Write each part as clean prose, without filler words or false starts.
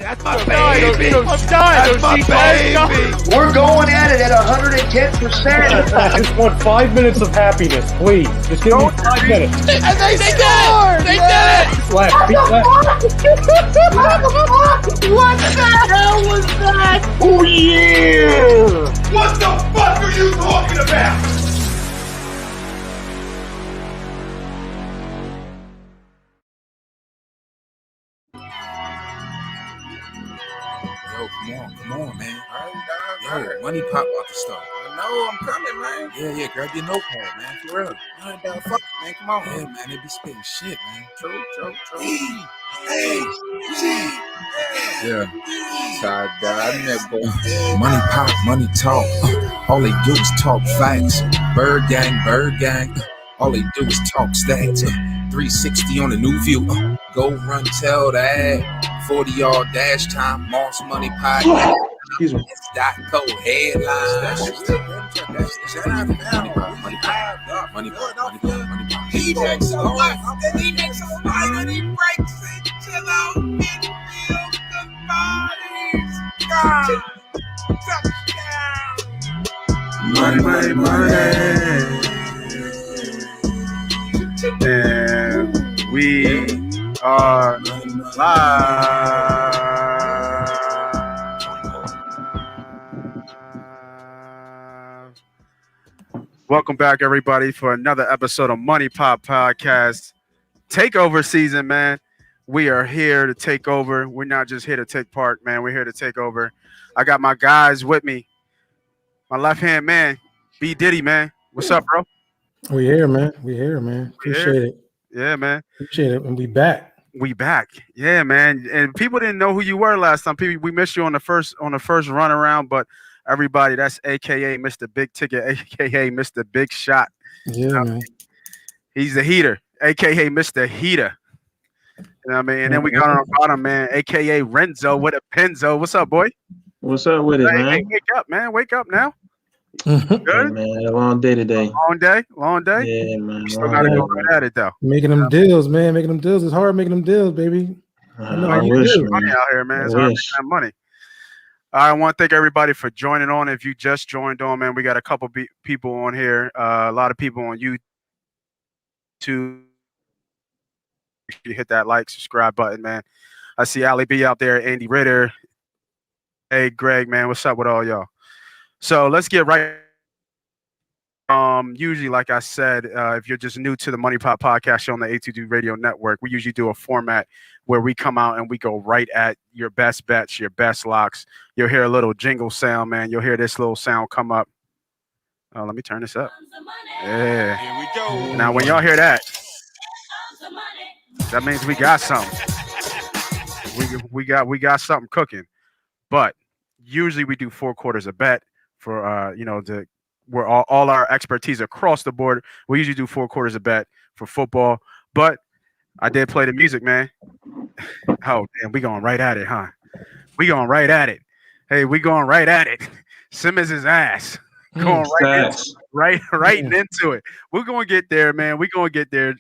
That's my baby. That's my baby. We're going at it at 110%. I just want 5 minutes of happiness, please. Just give me 5 minutes. And they scored. They did it. Left. What the hell was that? Oh, yeah. What the fuck are you talking about? Come on, man. Yo, MoneyPot about to start. I know, I'm coming, man. Yeah, grab your notepad, man, for real. Fuck it, man, come on. Yeah, man, they be spitting shit, man. True. Yeah. Tie-dye, nipple. MoneyPot, money talk. All they do is talk facts. Bird gang. All they do is talk stacks. 360 on the new view. Go run, tell that. 40-yard dash time. Moss Money Podcast. Excuse me. .co headlines. MoneyPot. He makes so much. He makes so much that he breaks it. Chill out and feel the bodies. God. Touchdown. Money. And we are live. Welcome back, everybody, for another episode of MoneyPot Podcast. Takeover season, man. We are here to take over. We're not just here to take part, man. We're here to take over. I got my guys with me. My left-hand man, B. Diddy, man. What's up, bro? We here, man. Appreciate it. Yeah, man. Appreciate it. And we back. Yeah, man. And people didn't know who you were last time. We missed you on the first run around, but everybody, that's AKA Mr. Big Ticket, AKA Mr. Big Shot. Yeah, man. He's the heater, AKA Mr. Heater. You know what I mean? And then we got on the bottom, man, AKA Renzo with a Penzo. What's up, boy? What's up with it, man? Hey, wake up, man. Wake up now. Good, Good? man. A long day today. Long day. Yeah, man. You still gotta go right at it though. Making them deals, man. Making them deals. It's hard making them deals, baby. I know how you wish, do. man. Money out here, man. It's hard making that money. I want to thank everybody for joining on. If you just joined on, man, we got a couple people on here. A lot of people on YouTube. You hit that like, subscribe button, man. I see Ali B out there, Andy Ritter. Hey, Greg, man, what's up with all y'all? So let's get right. Usually, like I said, if you're just new to the MoneyPot Podcast show on the A2D Radio Network, we usually do a format where we come out and we go right at your best bets, your best locks. You'll hear a little jingle sound, man. You'll hear this little sound come up. Let me turn this up. Yeah. Here we go. Now, when y'all hear that, that means we got something. We got something cooking. But usually we do 4 quarters a bet for where all our expertise across the board. We usually do 4 quarters a bet for football. But I did play the music, man. Oh, damn, we going right at it, huh? We going right at it. Hey, we going right at it. Simmons' ass. Going right into it. We're going to get there, man. We're going to get there.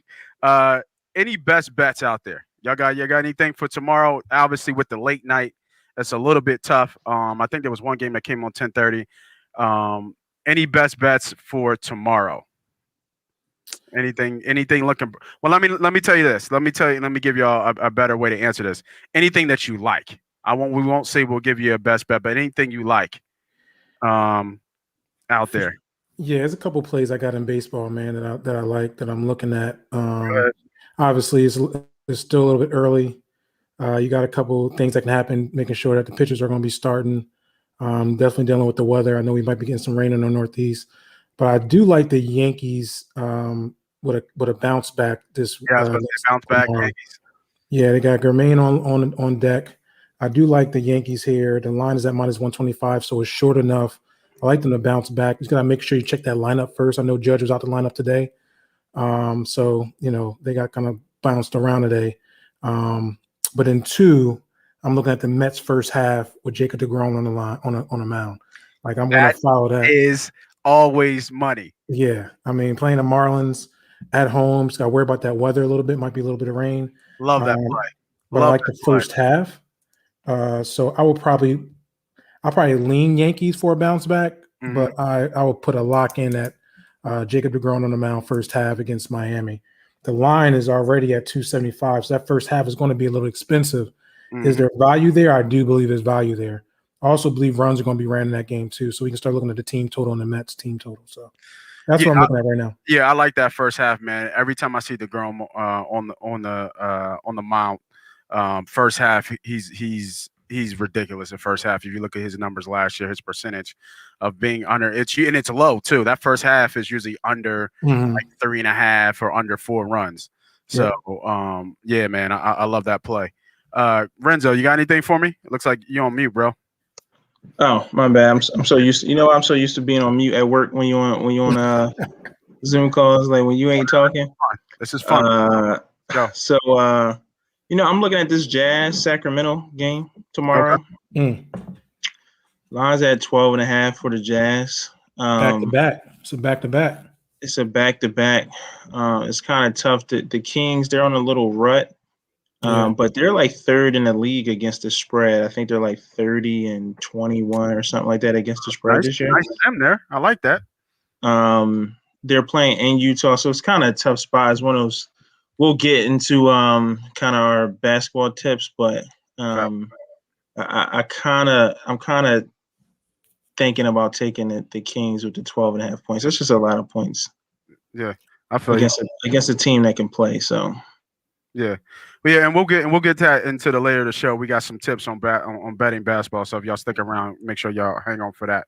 Any best bets out there? Y'all got anything for tomorrow? Obviously, with the late night, that's a little bit tough. I think there was one game that came on 10:30. Any best bets for tomorrow? Anything looking? Well, let me tell you this. Let me give y'all a better way to answer this. Anything that you like. We won't say we'll give you a best bet, but anything you like, out there. Yeah, there's a couple plays I got in baseball, man, that I like, that I'm looking at. Obviously, it's still a little bit early. You got a couple things that can happen, making sure that the pitchers are going to be starting. Definitely dealing with the weather. I know we might be getting some rain in the Northeast, but I do like the Yankees with a bounce back this. Yeah, bounce back Yankees. Yeah, they got Germain on deck. I do like the Yankees here. The line is at -125, so it's short enough. I like them to bounce back. Just got to make sure you check that lineup first. I know Judge was out the lineup today. So, they got kind of bounced around today. But in 2, I'm looking at the Mets first half with Jacob deGrom on the line on a mound. Like, I'm going to follow that. Is always money. Yeah. I mean, playing the Marlins at home, just got to worry about that weather a little bit. Might be a little bit of rain. Love that play. But I like the first half. So I'll probably lean Yankees for a bounce back, but I will put a lock in at Jacob deGrom on the mound first half against Miami. The line is already at 275, so that first half is going to be a little expensive. Is there value there? I do believe there's value there. I also believe runs are going to be ran in that game too, so we can start looking at the team total and the Mets team total. So that's what I'm looking at right now. Yeah, I like that first half, man. Every time I see deGrom on the mound, first half he's ridiculous in first half. If you look at his numbers last year, his percentage of being under it's low too. That first half is usually under like 3.5 or under 4 runs. So yeah, man, I love that play. Renzo, you got anything for me? It looks like you're on mute, bro. Oh, my bad. I'm so used to, I'm so used to being on mute at work when you on Zoom calls, like when you ain't talking. This is fun. So I'm looking at this Jazz Sacramento game tomorrow. Okay. Line's at 12.5 for the Jazz. Back to back. It's a back to back. It's a back to back. It's kind of tough. The Kings, they're on a little rut. But they're like third in the league against the spread. I think they're like 30-21 or something like that against the spread this year. Nice them there. I like that. They're playing in Utah, so it's kind of a tough spot. It's one of those. We'll get into kind of our basketball tips, but I'm kind of thinking about taking the Kings with the 12.5 points. That's just a lot of points. Yeah, I feel against a team that can play. So. Yeah, and we'll get that into the later of the show. We got some tips on betting basketball, so if y'all stick around, make sure y'all hang on for that.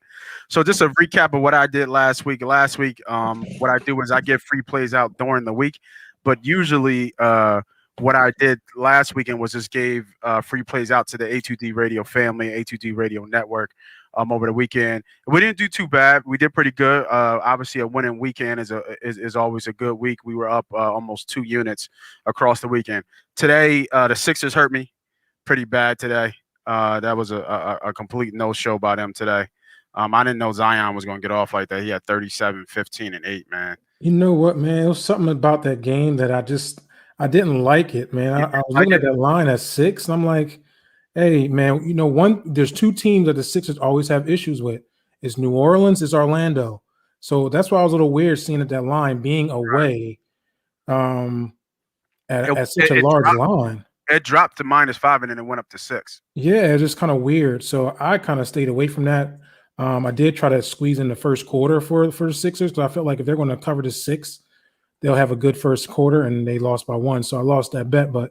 So just a recap of what I did last week. Last week, what I do is I give free plays out during the week, but usually what I did last weekend was just gave free plays out to the A2D Radio family, A2D Radio Network over the weekend. We didn't do too bad. We did pretty good. Obviously, a winning weekend is always a good week. We were up almost 2 units across the weekend. Today, the Sixers hurt me pretty bad today. That was a complete no-show by them today. I didn't know Zion was going to get off like that. He had 37, 15, and 8, man. You know what, man? It was something about that game that I didn't like it, man. I was looking at that line at 6, and I'm like, hey, man, there's 2 teams that the Sixers always have issues with. It's New Orleans, it's Orlando. So that's why I was a little weird seeing that line being away at such a large line. It dropped to -5 and then it went up to 6. Yeah, it's just kind of weird. So I kind of stayed away from that. I did try to squeeze in the first quarter for the Sixers because I felt like if they're going to cover the 6, they'll have a good first quarter, and they lost by 1. So I lost that bet, but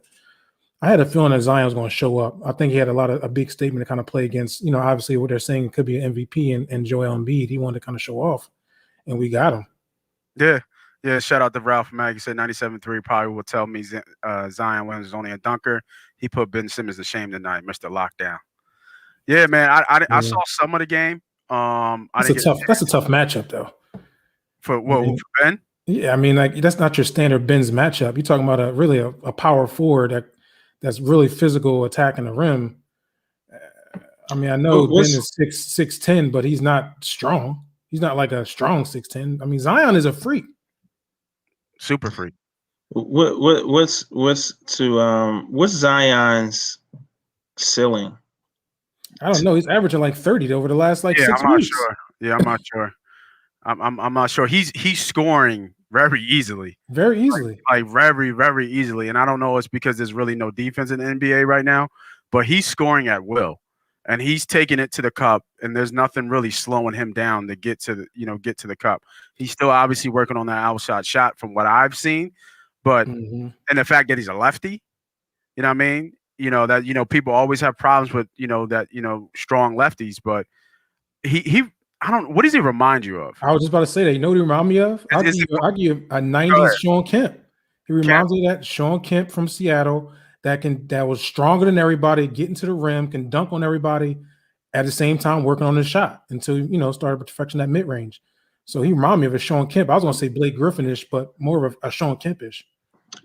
I had a feeling that Zion was going to show up. I think he had a big statement to kind of play against, obviously what they're saying could be an MVP and Joel Embiid. He wanted to kind of show off, and we got him. Yeah. Shout out to Ralph Mag. He said 97.3 probably will tell me Zion Williams is only a dunker. He put Ben Simmons to shame tonight, Mr. Lockdown. Yeah, man. I saw some of the game. That's a tough matchup, though. For Ben? Yeah, I mean, like that's not your standard Ben's matchup. You're talking about a power forward that's really physical attacking the rim. I mean, I know Ben is 6'10", but he's not strong. He's not like a strong 6'10". I mean, Zion is a freak. Super freak. What's Zion's ceiling? I don't know. He's averaging like 30 over the last 6 weeks. I'm not sure. Yeah, I'm not sure. I'm not sure. He's scoring very easily. Very easily. Like very, very easily. And I don't know it's because there's really no defense in the NBA right now, but he's scoring at will. And he's taking it to the cup, and there's nothing really slowing him down to get to the cup. He's still obviously working on that outside shot from what I've seen, but and the fact that he's a lefty, you know what I mean? That people always have problems with strong lefties, but he I don't. What does he remind you of? I was just about to say that. You know what he reminds me of? I'll give you a 90s Sean Kemp. He reminds me of that Sean Kemp from Seattle that was stronger than everybody, getting to the rim, can dunk on everybody, at the same time working on his shot until started perfecting that mid range. So he reminded me of a Sean Kemp. I was going to say Blake Griffin-ish, but more of a Sean Kemp-ish.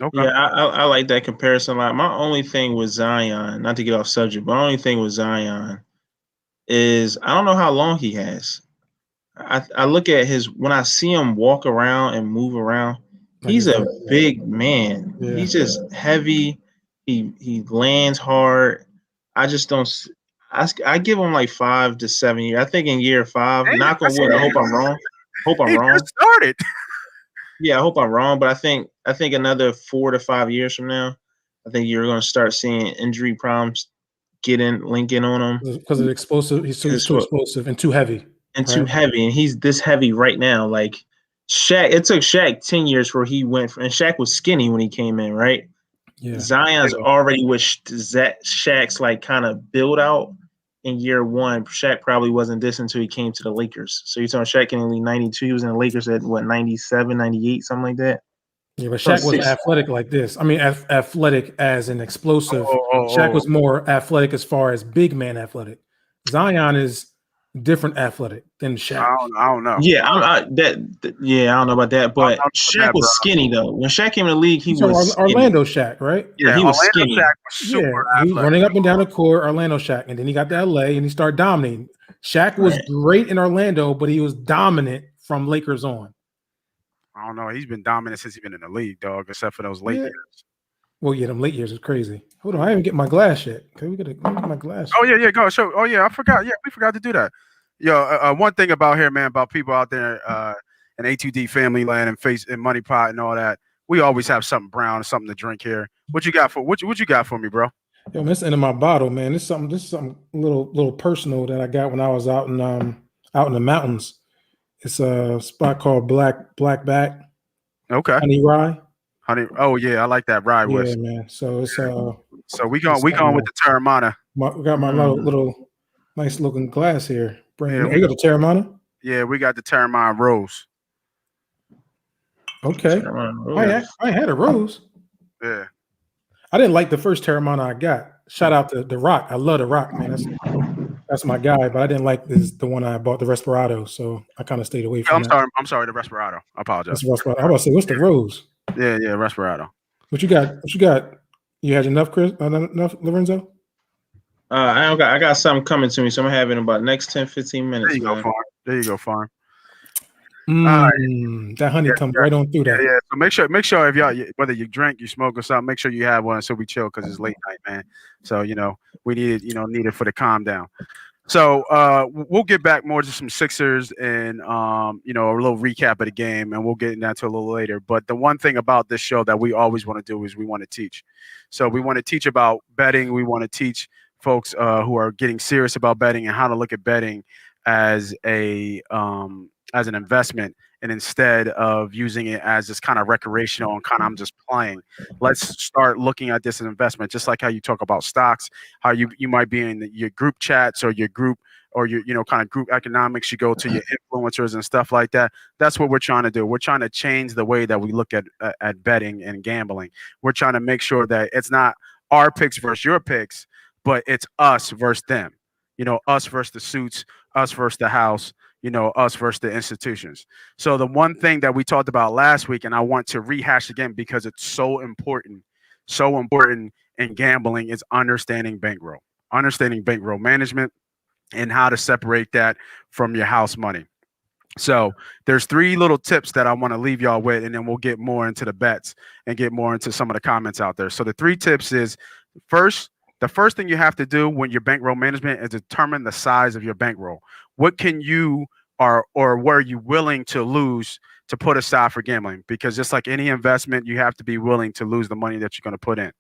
Okay. Yeah, I like that comparison a lot. My only thing with Zion, not to get off subject, but my only thing with Zion is I don't know how long he has. I look at when I see him walk around and move around, he's a big man. Yeah. He's just heavy. He lands hard. I just don't. I give him like 5 to 7 years. I think in year 5, Damn, knock on wood. I hope I'm wrong. He just started. Yeah, I hope I'm wrong, but I think another 4 to 5 years from now, I think you're going to start seeing injury problems link in on him because of explosive. He's too explosive and too heavy. and too heavy, and he's this heavy right now. Like Shaq, it took Shaq 10 years where he went, and Shaq was skinny when he came in, right? Yeah. Zion's already with Shaq's like kind of build out in year 1. Shaq probably wasn't this until he came to the Lakers. So you're talking Shaq in the 92, he was in the Lakers at what, 97, 98, something like that. Yeah, but Shaq wasn't athletic like this. I mean, athletic as an explosive. Shaq was more athletic as far as big man athletic. Zion is different athletic than Shaq. I don't know. Yeah, I don't know about that. But Shaq was skinny though. When Shaq came in the league, he was Orlando Shaq, right? Yeah, he was skinny. Shaq was super he was running up and down the court, Orlando Shaq, and then he got to LA and he started dominating. Shaq was great in Orlando, but he was dominant from Lakers on. I don't know. He's been dominant since he's been in the league, dog, except for those late years. Well, yeah, them late years is crazy. Hold on, I didn't get my glass yet. Okay, we gotta get my glass. Oh yeah, go. So, I forgot. Yeah, we forgot to do that. Yo, one thing about here, man, about people out there in A2D family land and MoneyPot and all that, we always have something brown, something to drink here. What you got for what you got for me, bro? Yo, man, this end of my bottle, man. This is something a little personal that I got when I was out in the mountains. It's a spot called Blackback. Okay. Honey rye. Oh yeah, I like that rye whisk. Yeah, man. So it's So we going with the Terramana. We got my little nice looking glass here. You got the Terramana? Yeah, we got the Terramana Rose. Okay. I had a Rose. Yeah. I didn't like the first Terramana I got. Shout out to The Rock. I love The Rock, man. That's my guy, but I didn't like the one I bought, the Respirado, so I kind of stayed away from that. I'm sorry, the Respirado. I apologize. That's Respirado. I was about to say, what's the Rose? Yeah, Respirado. What you got? You had enough, Chris? Enough, Lorenzo? I got something coming to me, so I'm gonna have it in about next 10, 15 minutes. There you go, Farm. That honey comes right on through that. Yeah. So make sure if y'all, whether you drink, you smoke or something, make sure you have one so we chill because it's late night, man. So we need it for the calm down. So we'll get back more to some Sixers and a little recap of the game, and we'll get into that a little later. But the one thing about this show that we always want to do is we want to teach. So we want to teach about betting. We want to teach folks who are getting serious about betting and how to look at betting as as an investment, and instead of using it as this kind of recreational and kind of I'm just playing, let's start looking at this as an investment, just like how you talk about stocks, how you might be in your group chats or your group or your kind of group economics, you go to your influencers and stuff like that. That's what we're trying to do. We're trying to change the way that we look at betting and gambling. We're trying to make sure that it's not our picks versus your picks, but it's us versus them. Us versus the suits, us versus the house, us versus the institutions. So the one thing that we talked about last week, and I want to rehash again because it's so important in gambling, is understanding bankroll management and how to separate that from your house money. So there's 3 little tips that I want to leave y'all with, and then we'll get more into the bets and get more into some of the comments out there. So the 3 tips is, the first thing you have to do when your bankroll management is determine the size of your bankroll. What can you or were you willing to lose to put aside for gambling? Because just like any investment, you have to be willing to lose the money that you're going to put in.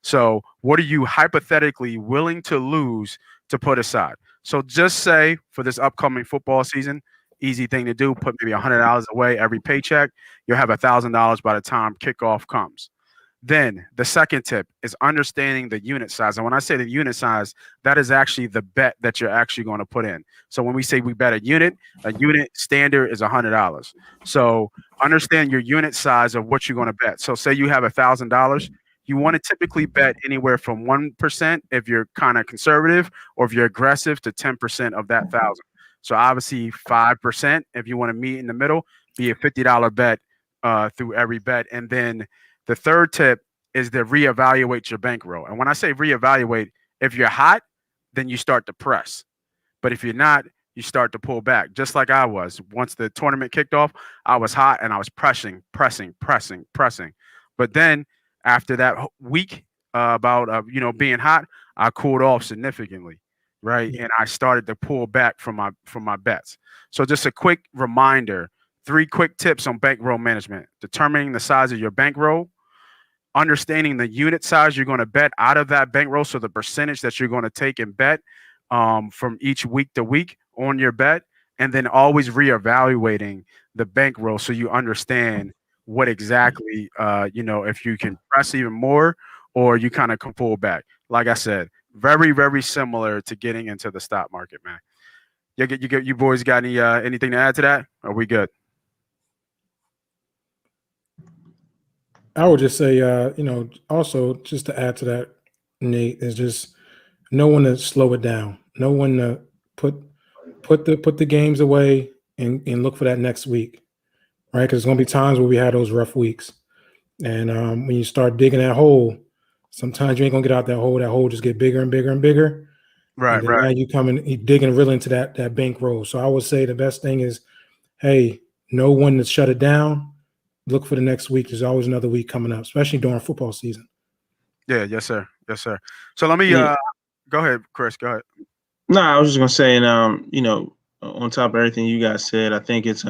So what are you hypothetically willing to lose to put aside? So just say for this upcoming football season, easy thing to do, put maybe $100 away every paycheck. You'll have $1,000 by the time kickoff comes. Then the second tip is understanding the unit size. And when I say the unit size, that is actually the bet that you're actually going to put in. So when we say we bet a unit standard is $100. So understand your unit size of what you're going to bet. So say you have $1,000, you want to typically bet anywhere from 1% if you're kind of conservative, or if you're aggressive, to 10% of that 1,000. So obviously 5% if you want to meet in the middle, be a $50 bet through every bet. And then the third tip is to reevaluate your bankroll. And when I say reevaluate, if you're hot, then you start to press. But if you're not, you start to pull back, just like I was. Once the tournament kicked off, I was hot and I was pressing. But then after that week about being hot, I cooled off significantly, right? Yeah. And I started to pull back from my bets. So just a quick reminder, 3 quick tips on bankroll management: determining the size of your bankroll, understanding the unit size you're going to bet out of that bankroll, so the percentage that you're going to take and bet from each week to week on your bet, and then always reevaluating the bankroll so you understand what exactly if you can press even more or you kind of can pull back. Like I said, very, very similar to getting into the stock market, man. You boys got anything to add to that? Are we good? I would just say, also just to add to that, Nate, is just no one to slow it down. No one to put the games away and look for that next week, right? Because there's going to be times where we have those rough weeks. And when you start digging that hole, sometimes you ain't going to get out that hole. That hole just get bigger and bigger and bigger. Right, and then now you digging really into that bankroll. So I would say the best thing is, hey, no one to shut it down. Look for the next week. There's always another week coming up, especially during football season. Yeah, yes, sir. Yes, sir. So let me go ahead, Chris. Go ahead. No, I was just gonna say, and on top of everything you guys said, I think it's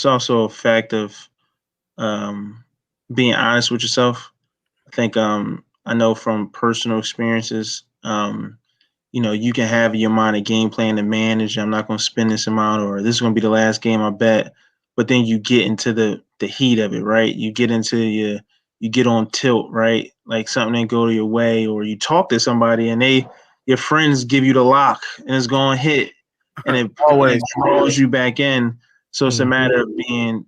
also a fact of being honest with yourself. I think I know from personal experiences, you can have in your mind a game plan to manage. I'm not gonna spend this amount, or this is gonna be the last game I bet. But then you get into the heat of it, right? You get into you get on tilt, right? Like something didn't go your way, or you talk to somebody and your friends give you the lock and it's going to hit, and it always draws you back in. So it's a matter of being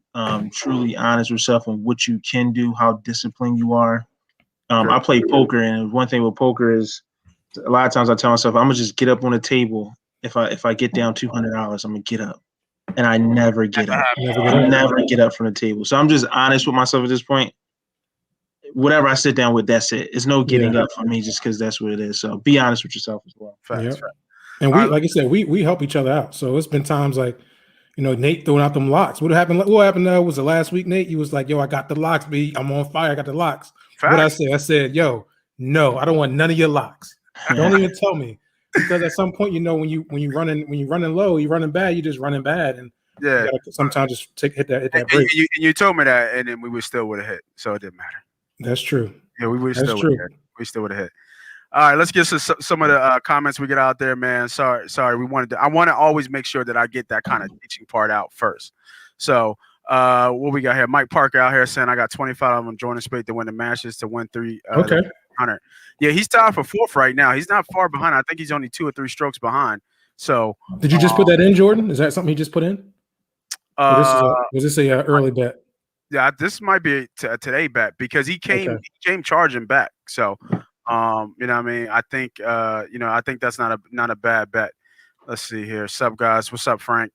truly honest with yourself and what you can do, how disciplined you are. I play poker, and one thing with poker is a lot of times I tell myself, I'm gonna just get up on the table. If I get down $200, I'm gonna get up. And I never get up. I never get up from the table. So I'm just honest with myself at this point. Whatever I sit down with, that's it. It's no getting up for me just because that's what it is. So be honest with yourself as well. Facts. And we, like I said, we help each other out. So it's been times like, Nate throwing out them locks. What happened? Was the last week, Nate? He was like, yo, I got the locks, B. I'm on fire. I got the locks. What I said? I said, yo, no, I don't want none of your locks. Don't even tell me. Because at some point, when you're running low, you're running bad, you're just running bad, and you gotta sometimes just hit that break. And you told me that, and then we would still would have hit, so it didn't matter. That's true. Yeah, we would still would have hit. We still would have hit. All right, let's get to some of the comments we get out there, man. Sorry. I want to always make sure that I get that kind of teaching part out first. So what we got here? Mike Parker out here saying I got 25 on Jordan Spieth to win the Masters to win 300. Yeah, he's tied for 4th right now. He's not far behind. I think he's only 2 or 3 strokes behind. So did you just put that in, Jordan? Is that something he just put in? Was this a early bet? Yeah, this might be a today bet because he came charging back. So you know what I mean? I think I think that's not a bad bet. Let's see here. Sup guys? What's up, Frank?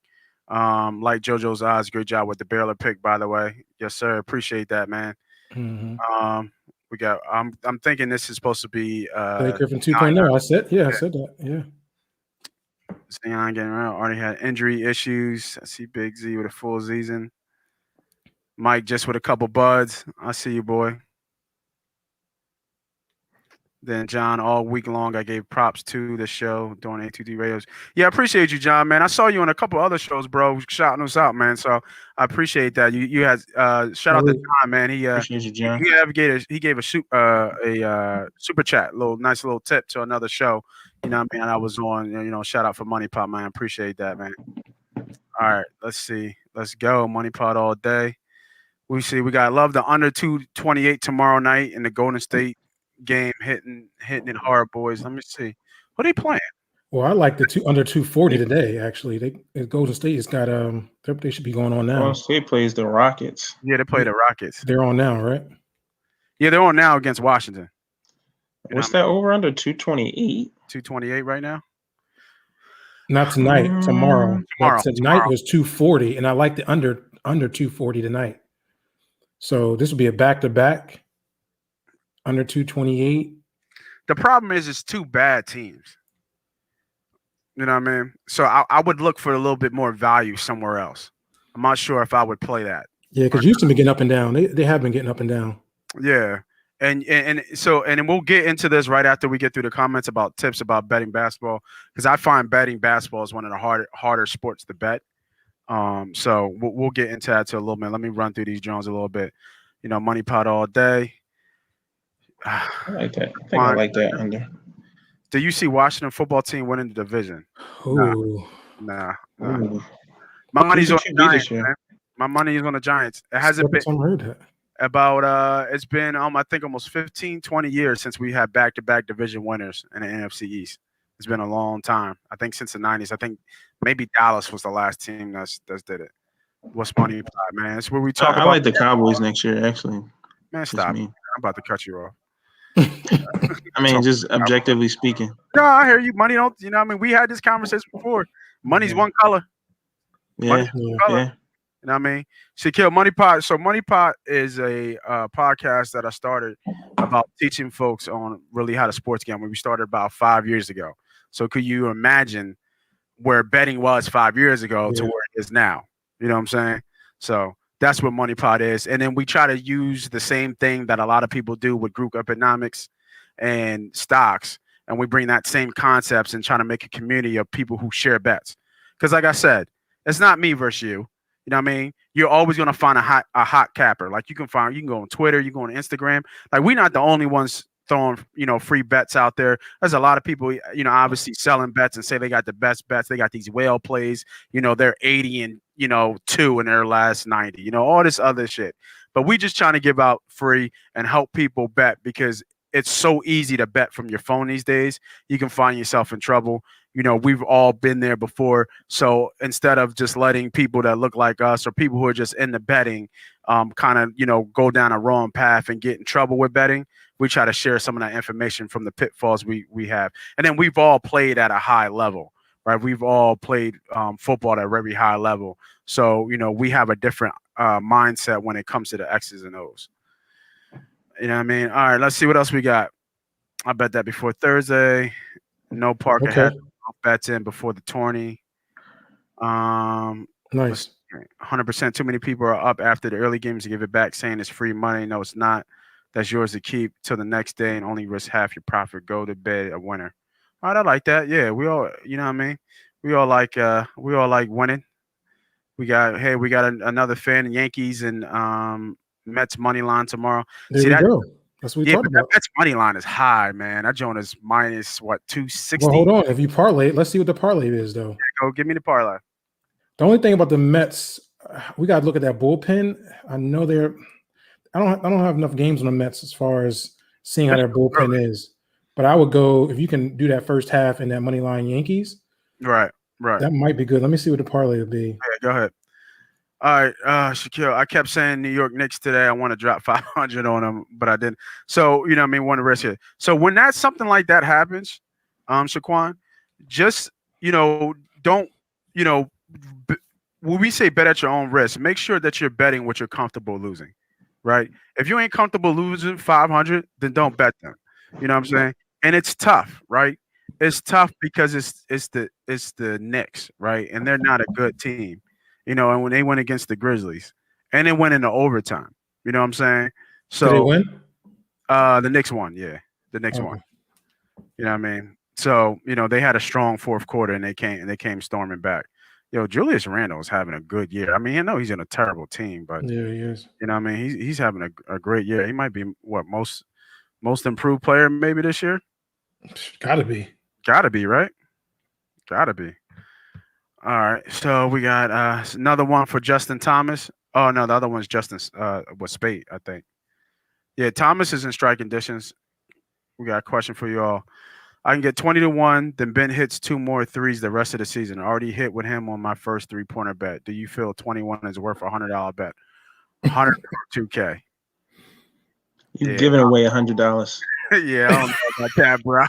Like JoJo's odds, great job with the barreler pick, by the way. Yes, sir. Appreciate that, man. Mm-hmm. We got. I'm thinking this is supposed to be Blake Griffin 2.0. I said that. Yeah. Zion getting around. Already had injury issues. I see Big Z with a full season. Mike just with a couple buds. I see you, boy. Then John, all week long, I gave props to the show during A2D radios. Yeah, I appreciate you, John, man. I saw you on a couple other shows, bro, shouting us out, man. So I appreciate that. You had shout out to John, man. He appreciate you, John. He gave a super chat, nice little tip to another show. You know what I mean? I was on, shout out for MoneyPot, man. Appreciate that, man. All right, let's see. Let's go. MoneyPot all day. We got love the under 228 tomorrow night in the Golden State game, hitting it hard, boys. Let me see. What are they playing? Well, I like the under 240 today, actually. Golden State has got they should be going on now. Golden State plays the Rockets. Yeah, they play the Rockets. They're on now, right? Yeah, they're on now against Washington. What's that over under 228? 228 right now? Not tonight, tomorrow. Tonight was 240, and I like the under 240 tonight. So this will be a back-to-back under 228. The problem is it's 2 bad teams. You know what I mean? So I would look for a little bit more value somewhere else. I'm not sure if I would play that. Yeah, because Houston been getting up and down. They have been getting up and down. Yeah. And then we'll get into this right after we get through the comments about tips about betting basketball, because I find betting basketball is one of the harder sports to bet. So we'll get into that to a little bit. Let me run through these Jones a little bit. MoneyPot all day. I like that. I think I like that under. Do you see Washington football team winning the division? Ooh. Nah. Ooh. My money's on the Who did you beat Giants. this year? Man. My money is on the Giants. It hasn't been about it's been I think almost 15, 20 years since we had back-to-back division winners in the NFC East. It's been a long time. I think since the 90s. I think maybe Dallas was the last team that's did it. What's money, man? It's where we talk about. I like the Cowboys next year, actually. Man, stop. I'm about to cut you off. I mean, just objectively speaking. No, I hear you. Money don't. We had this conversation before. Money's one color. Yeah. You know what I mean? Shaquille, MoneyPot. So MoneyPot is a podcast that I started about teaching folks on really how to sports gamble. We started about 5 years ago. So could you imagine where betting was 5 years ago to where it is now? You know what I'm saying? So that's what MoneyPot is. And then we try to use the same thing that a lot of people do with group economics and stocks. And we bring that same concepts and try to make a community of people who share bets. Because like I said, it's not me versus you. You know what I mean? You're always going to find a hot capper. Like you can go on Twitter, you go on Instagram. Like we're not the only ones throwing, free bets out there. There's a lot of people, obviously selling bets and say they got the best bets. They got these whale plays, they're 80 and, 2 in their last 90, all this other shit. But we just trying to give out free and help people bet because it's so easy to bet from your phone these days. You can find yourself in trouble. We've all been there before. So instead of just letting people that look like us or people who are just into betting kind of, go down a wrong path and get in trouble with betting, we try to share some of that information from the pitfalls we have. And then we've all played at a high level, right? We've all played football at a very high level. So, we have a different mindset when it comes to the X's and O's. You know what I mean? All right, let's see what else we got. I bet that before Thursday. No Parker had bets in before the tourney. Nice. 100%. Too many people are up after the early games to give it back, saying it's free money. No, it's not. That's yours to keep till the next day and only risk half your profit. Go to bed a winner. All right, I like that. Yeah, we all, you know what I mean? We all like winning. We got another fan, Yankees and Mets money line tomorrow. There you go. That's what we talked about. Mets money line is high, man. That joint is minus 260. Well, hold on. If you parlay, let's see what the parlay is, though. Yeah, go give me the parlay. The only thing about the Mets, we got to look at that bullpen. I know I don't have enough games on the Mets as far as seeing how their bullpen is. But I would go if you can do that first half in that money line Yankees. Right. That might be good. Let me see what the parlay would be. Yeah, go ahead. All right, Shaquille, I kept saying New York Knicks today. I want to drop 500 on them, but I didn't. So, want to risk it. So when something like that happens, Shaquan, just, don't, when we say bet at your own risk, make sure that you're betting what you're comfortable losing, right? If you ain't comfortable losing 500, then don't bet them. You know what I'm saying? And it's tough, right? It's tough because it's the Knicks, right? And they're not a good team. And when they went against the Grizzlies and it went into overtime, you know what I'm saying? So did they win? The Knicks won. Yeah. The Knicks won. You know what I mean? So, they had a strong fourth quarter and they came storming back. Julius Randle is having a good year. I mean, I know he's in a terrible team, but yeah, he is. You know what I mean? He's having a great year. He might be most improved player maybe this year. Gotta be, right? Gotta be. All right, so we got another one for Justin Thomas. Oh, no, the other one's Justin Spate, I think. Yeah, Thomas is in strike conditions. We got a question for you all. I can get 20-1, then Ben hits 2 more threes the rest of the season. I already hit with him on my first 3-pointer bet. Do you feel 21 is worth a $100 bet? 100 or 2K. You're giving away $100. Yeah, I don't know about that, bro.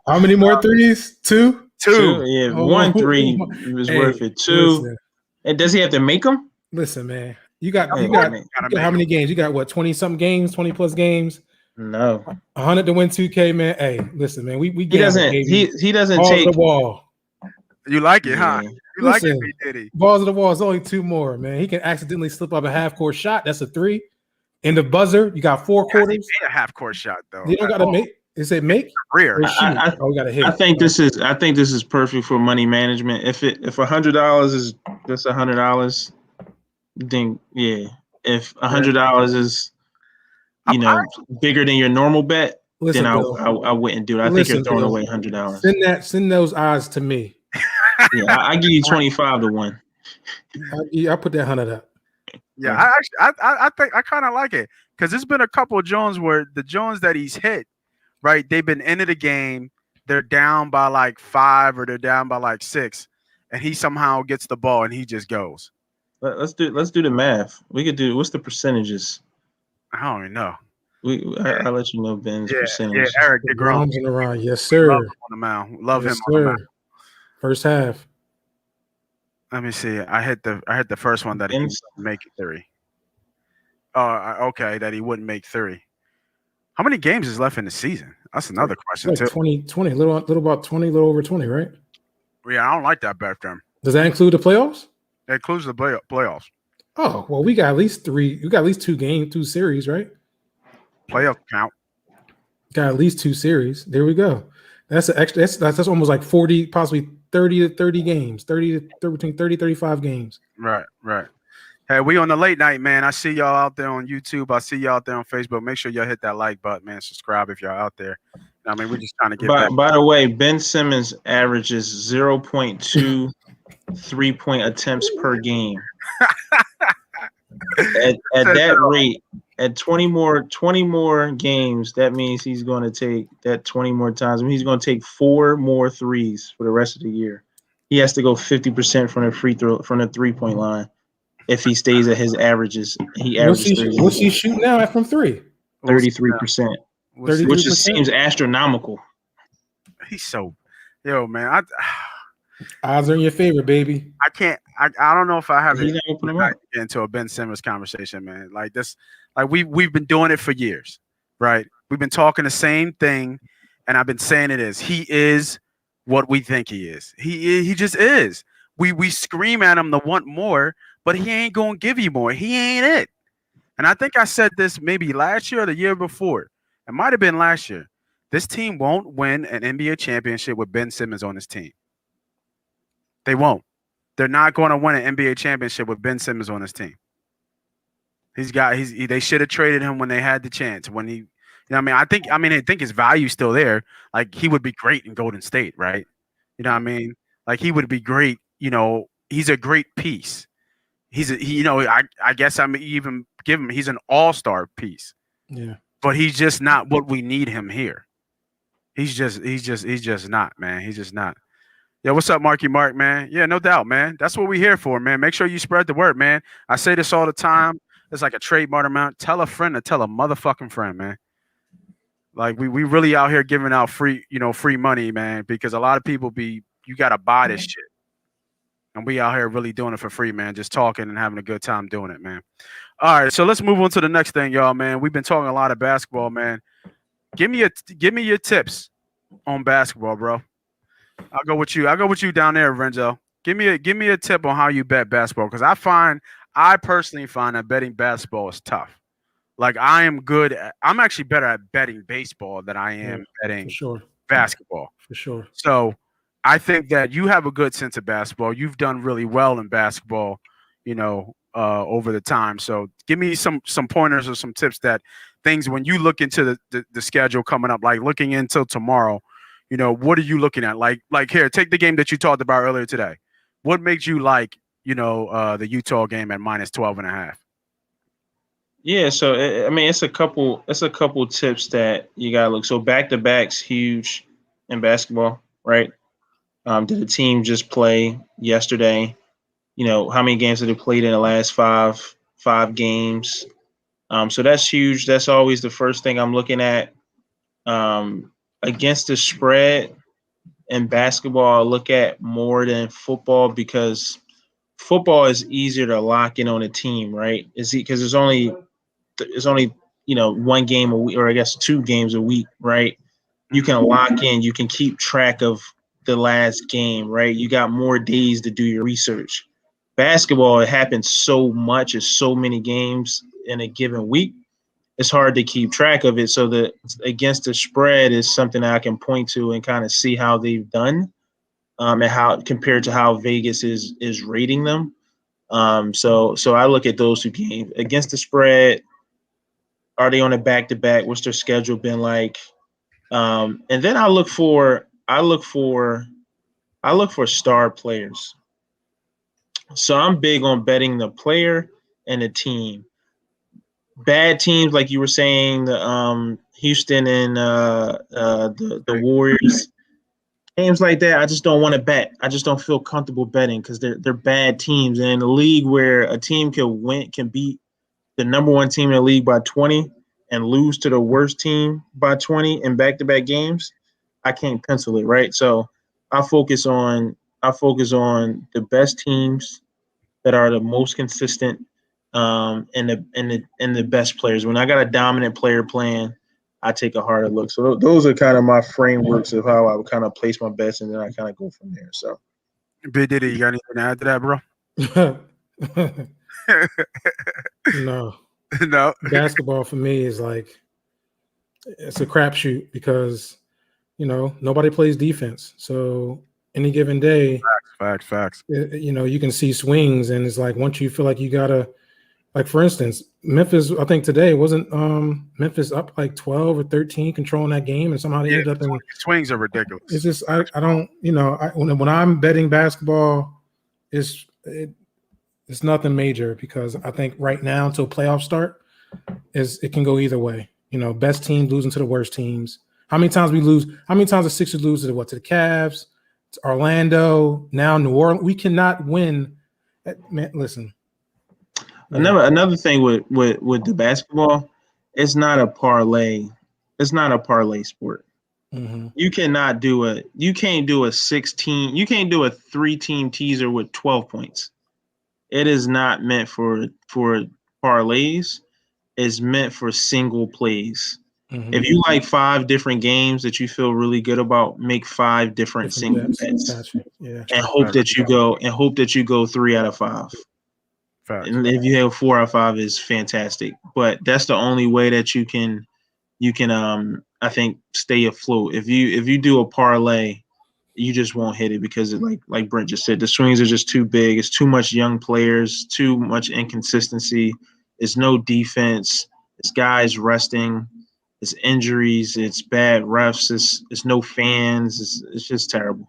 How many more threes? 2? 2. Yeah, 1 3 was worth it. 2. Listen. And does he have to make them? Listen, man. You got how many games? You got 20-something games, 20+ games? No. 100 to win 2K, man. Hey, listen, man. We he doesn't balls take the wall. You like it, huh? You like it, B. Diddy. Balls of the wall is only 2 more, man. He can accidentally slip up a half-court shot. That's a 3. In the buzzer, you got 4 He quarters. made a half court shot though. You don't got to make. Is it make? Career. Or shoot? We got to hit. I think this is perfect for money management. If $100 is just $100, then yeah. If $100 is bigger than your normal bet, Listen, then Bill, I wouldn't do it. I think you're throwing away $100. Send those odds to me. Yeah, I give you 25 to 1. I put that 100 up. Yeah, I think I kind of like it because there's been a couple of Jones where the Jones that he's hit, right? They've been into the game, they're down by like 5 or they're down by like 6, and he somehow gets the ball and he just goes. Let's do the math. We could do what's the percentages? I don't even know. I'll let you know Ben's percentage. Yeah, Eric DeGrom. Yes, sir. Love him on the mound. Love him on the mound. First half. Let me see. I hit the first one that he wouldn't make 3. Okay, that he wouldn't make 3. How many games is left in the season? That's another question like too. 20, little about 20, little over 20, right? Yeah, I don't like that bet for him. Does that include the playoffs? It includes the playoffs. Oh, well, we got at least 3. We got at least 2 series, right? Playoff count. Got at least 2 series. There we go. That's an extra. That's almost like 40, possibly 30 to 30 games. Between 30, 35 games. Right. Hey, we on the late night, man. I see y'all out there on YouTube. I see y'all out there on Facebook. Make sure y'all hit that like button, man. Subscribe if y'all out there. I mean, we're just trying to get back. By the way, Ben Simmons averages 0.2 3-point attempts per game. At that rate, at 20 more games, that means he's going to take that 20 more times. I mean, he's going to take 4 more threes for the rest of the year. He has to go 50% from the free throw, from the 3-point line. If he stays at his averages, What's he shooting now from 3? 33%, which seems astronomical. He's so, man. Odds are in your favor, baby. I don't know if I have to get into a Ben Simmons conversation, man. Like this, like we've been doing it for years, right? We've been talking the same thing, and I've been saying it is. He is what we think he is. He just is. We scream at him to want more, but he ain't gonna give you more. He ain't it. And I think I said this maybe last year or the year before. It might have been last year. This team won't win an NBA championship with Ben Simmons on his team. They won't. They're not going to win an NBA championship with Ben Simmons on his team. They should have traded him when they had the chance. When he, I think his value's still there. Like he would be great in Golden State, right? You know what I mean? Like he would be great. He's a great piece. I guess I'm even give him. He's an all-star piece. Yeah. But he's just not what we need him here. He's just not, man. He's just not. Yeah, what's up, Marky Mark, man? Yeah, no doubt, man. That's what we're here for, man. Make sure you spread the word, man. I say this all the time. It's like a trademark amount. Tell a friend to tell a motherfucking friend, man. Like we really out here giving out free money, man, because a lot of people you got to buy this shit. And we out here really doing it for free, man. Just talking and having a good time doing it, man. All right, so let's move on to the next thing, y'all, man. We've been talking a lot of basketball, man. Give me your tips on basketball, bro. I'll go with you down there, Renzo. Give me a tip on how you bet basketball, because I personally find that betting basketball is tough. Like I'm actually better at betting baseball than I am betting basketball. For sure. So I think that you have a good sense of basketball. You've done really well in basketball, over the time. So give me some pointers or some tips that things when you look into the schedule coming up, like looking until tomorrow. What are you looking at? Like here, take the game that you talked about earlier today. What makes you like, the Utah game at -12.5? Yeah, so it's a couple tips that you gotta look. So back-to-back's huge in basketball, right? Did the team just play yesterday? How many games have they played in the last five games? So that's huge. That's always the first thing I'm looking at. Against the spread in basketball, I look at more than football, because football is easier to lock in on a team, right? Because there's only one game a week, or I guess 2 games a week, right? You can lock in, you can keep track of the last game, right? You got more days to do your research. Basketball, it happens so much, it's so many games in a given week it's hard to keep track of it. So the against the spread is something that I can point to and kind of see how they've done, and how compared to how Vegas is rating them. So I look at those two games against the spread. Are they on a back-to-back? What's their schedule been like? And then I look for star players. So I'm big on betting the player and the team. Bad teams, like you were saying, the Houston and the Warriors, games like that, I just don't want to bet. I just don't feel comfortable betting because they're bad teams. And in a league where a team can beat the number one team in the league by 20 and lose to the worst team by 20 in back-to-back games, I can't pencil it, right? So I focus on the best teams that are the most consistent, and the best players. When I got a dominant player playing, I take a harder look. So those are kind of my frameworks of how I would kind of place my bets, and then I kind of go from there. So, Big Diddy, you got anything to add to that, bro? No. No. Basketball for me is like it's a crapshoot because nobody plays defense. So any given day, Facts. You can see swings, and it's like once you feel like you gotta, like for instance, Memphis. I think today wasn't Memphis up like 12 or 13, controlling that game, and somehow they ended up in swings are ridiculous. It's just I don't when I'm betting basketball, it's nothing major because I think right now until playoffs start, it can go either way. Best team losing to the worst teams. How many times we lose? How many times the Sixers lose to the Cavs, to Orlando, now New Orleans? We cannot win. Man, listen. Another thing with the basketball, it's not a parlay. It's not a parlay sport. Mm-hmm. You can't do a 16. You can't do a 3-team teaser with 12 points. It is not meant for parlays. It's meant for single plays. Mm-hmm. If you like 5 different games that you feel really good about, make 5 different single bets. Gotcha. Yeah. And hope that you go 3 out of 5. Facts. And if you have 4 out of 5 is fantastic. But that's the only way that you can I think stay afloat. If you do a parlay, you just won't hit it because like Brent just said, the swings are just too big. It's too much young players, too much inconsistency. It's no defense. It's guys resting. It's injuries. It's bad refs. It's no fans. It's just terrible.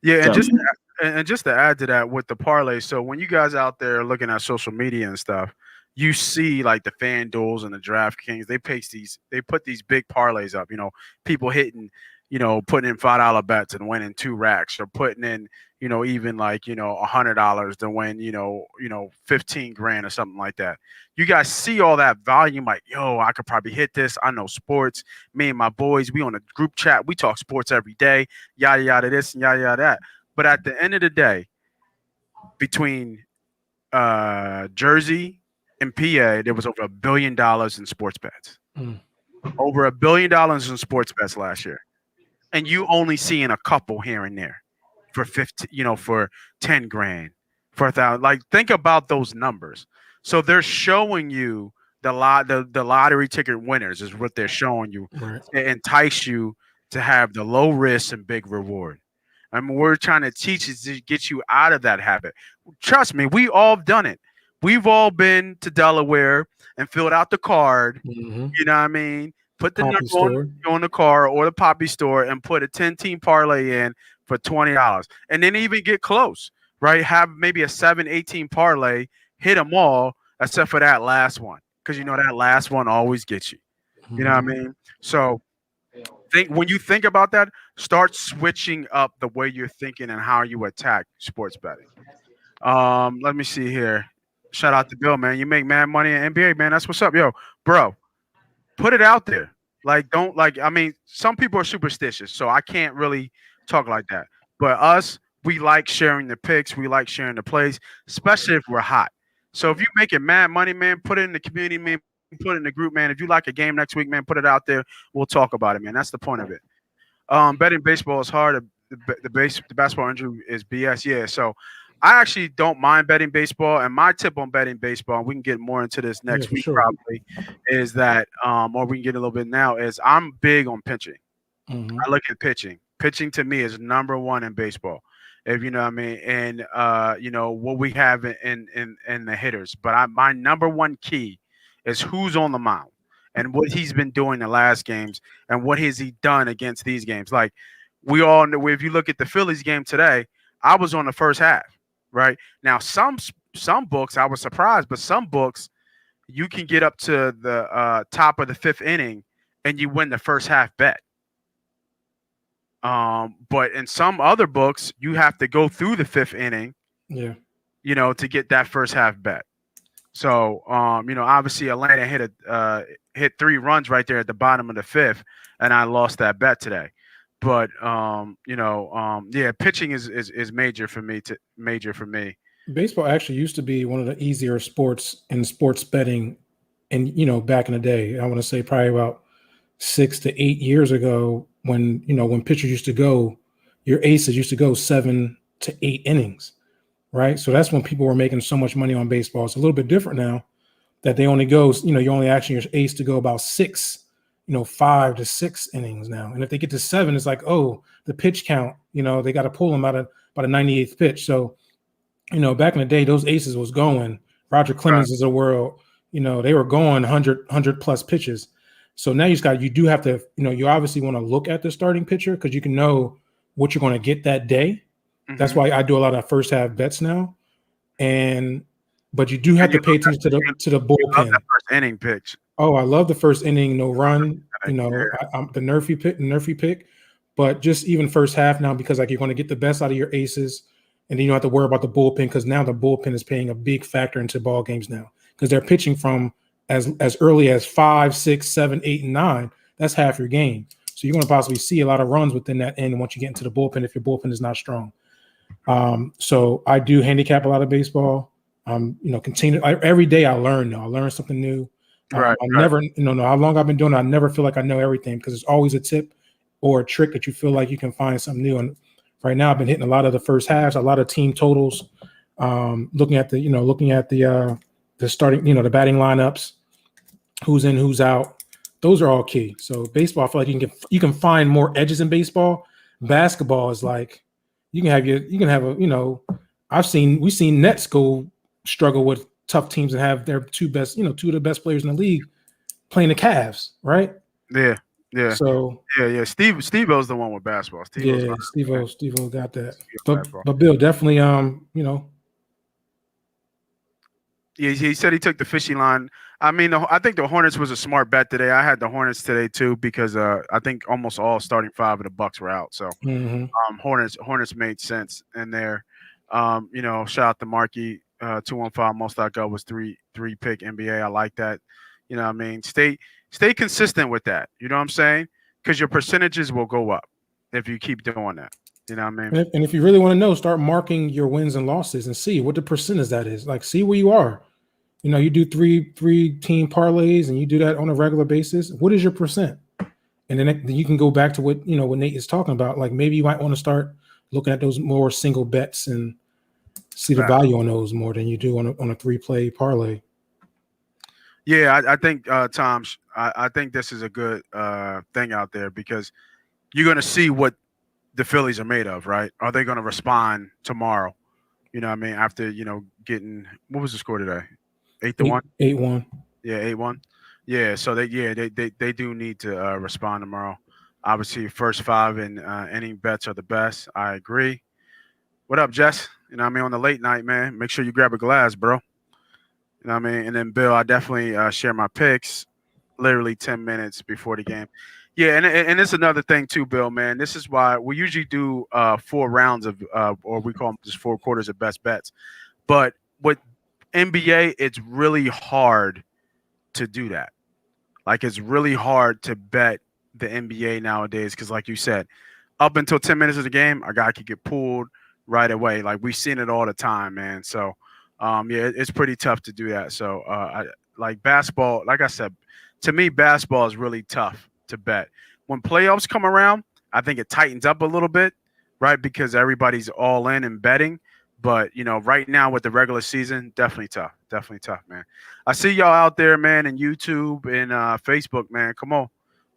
Yeah, and just to add to that with the parlay. So when you guys out there looking at social media and stuff, you see like the FanDuels and the DraftKings. They put these big parlays up. People hitting, putting in $5 bets and winning 2 racks, or putting in, even like $100 to win, 15 grand or something like that. You guys see all that volume, like, yo, I could probably hit this. I know sports. Me and my boys, we on a group chat. We talk sports every day. Yada yada this and yada yada that. But at the end of the day, between Jersey and PA, there was over $1 billion in sports bets. Over $1 billion in sports bets last year, and you only seeing a couple here and there for 15, for 10 grand, for 1,000. Like, think about those numbers. So they're showing you the lottery ticket winners is what they're showing you, right, to entice you to have the low risk and big reward. I mean, we're trying to teach is to get you out of that habit. Trust me, we all have done it. We've all been to Delaware and filled out the card. Mm-hmm. You know what I mean? Put the number on the car or the Poppy store and put a 10-team parlay in for $20. And then even get close, right? Have maybe a 7-18 parlay, hit them all except for that last one. Because that last one always gets you. Mm-hmm. You know what I mean? So when you think about that, start switching up the way you're thinking and how you attack sports betting. Let me see here. Shout out to Bill, man. You make mad money in NBA, man. That's what's up. Yo, bro, put it out there. Some people are superstitious, so I can't really talk like that. But us, we like sharing the picks. We like sharing the plays, especially if we're hot. So if you're making mad money, man, put it in the community, man. Put it in the group, man. If you like a game next week, man, put it out there. We'll talk about it, man. That's the point of it. Betting baseball is hard. The basketball injury is BS. Yeah, so I actually don't mind betting baseball, and my tip on betting baseball, and we can get more into this next week sure. probably, is that, or we can get a little bit now, is I'm big on pitching. Mhm. I look at pitching. Pitching to me is number one in baseball, if you know what I mean, and what we have in the hitters. But my number one key is who's on the mound and what he's been doing the last games and what has he done against these games. Like we all know, if you look at the Phillies game today, I was on the first half. Right now, some books I was surprised, but some books you can get up to the top of the fifth inning and you win the first half bet. But in some other books, you have to go through the fifth inning, Yeah. to get that first half bet. So, obviously Atlanta hit 3 runs right there at the bottom of the fifth, and I lost that bet today. But pitching is major for me. Baseball actually used to be one of the easier sports in sports betting, and back in the day, I want to say probably about 6 to 8 years ago, when pitchers used to go, your aces used to go 7 to 8 innings, right? So that's when people were making so much money on baseball. It's a little bit different now that they only go, you're only asking your ace to go about 5 to 6 innings now. And if they get to 7, it's like, oh, the pitch count, they got to pull them out of about a 98th pitch. So, back in the day, those aces was going. Roger Clemens is a world, they were going 100 plus pitches. So now you do have to, you obviously want to look at the starting pitcher because you can know what you're going to get that day. Mm-hmm. That's why I do a lot of first half bets now. But you do have to pay attention to the bullpen. That first inning pitch. Oh, I love the first inning, no run. I'm the nerfy pick, but just even first half now, because like you're going to get the best out of your aces, and then you don't have to worry about the bullpen because now the bullpen is playing a big factor into ball games now because they're pitching from as early as 5, 6, 7, 8, and 9. That's half your game. So you're going to possibly see a lot of runs within that end once you get into the bullpen if your bullpen is not strong. So I do handicap a lot of baseball. Every day I learn. I learn something new. Never, how long I've been doing it, I never feel like I know everything because there's always a tip or a trick that you feel like you can find something new. And right now I've been hitting a lot of the first halves, a lot of team totals, looking at the starting, the batting lineups, who's in, who's out. Those are all key. So baseball, I feel like you can find more edges in baseball. Basketball is like we've seen Nets go struggle with tough teams and have their two of the best players in the league playing the Cavs, right? Yeah. So Steve-O's the one with basketball. Steve-O got that. But Bill, definitely Yeah, he said he took the fishing line. I mean, I think the Hornets was a smart bet today. I had the Hornets today too because I think almost all starting 5 of the Bucks were out. So Hornets made sense in there. Shout out to Marky 215 most I go was 3 pick NBA. I like that. You know what I mean? Stay consistent with that. You know what I'm saying? Because your percentages will go up if you keep doing that. You know what I mean? And if you really want to know, start marking your wins and losses and see what the percentage that is. Like, see where you are. You do three team parlays and you do that on a regular basis. What is your percent? And then you can go back to what Nate is talking about. Like maybe you might want to start looking at those more single bets and see the value on those more than you do on a 3-play parlay. Yeah, I think Tom, I think this is a good thing out there because you're going to see what the Phillies are made of, right? Are they going to respond tomorrow? You know what I mean? After, getting – what was the score today? 8-1? 8-1. Yeah, 8-1. Yeah, so they do need to respond tomorrow. Obviously, first 5 inning bets are the best. I agree. What up, Jess? You know what I mean? On the late night, man, make sure you grab a glass, bro. You know what I mean? And then, Bill, I definitely share my picks literally 10 minutes before the game. Yeah, and it's another thing too, Bill, man. This is why we usually do 4 rounds of or we call them just 4 quarters of best bets. But with NBA, it's really hard to do that. Like, it's really hard to bet the NBA nowadays because, like you said, up until 10 minutes of the game, a guy could get pulled right away. Like, we've seen it all the time, man. So, it's pretty tough to do that. So, like basketball, like I said, to me, basketball is really tough to bet. When playoffs come around, I think it tightens up a little bit, right? Because everybody's all in and betting. But right now with the regular season, definitely tough, man. I see y'all out there, man, in YouTube and Facebook, man. Come on,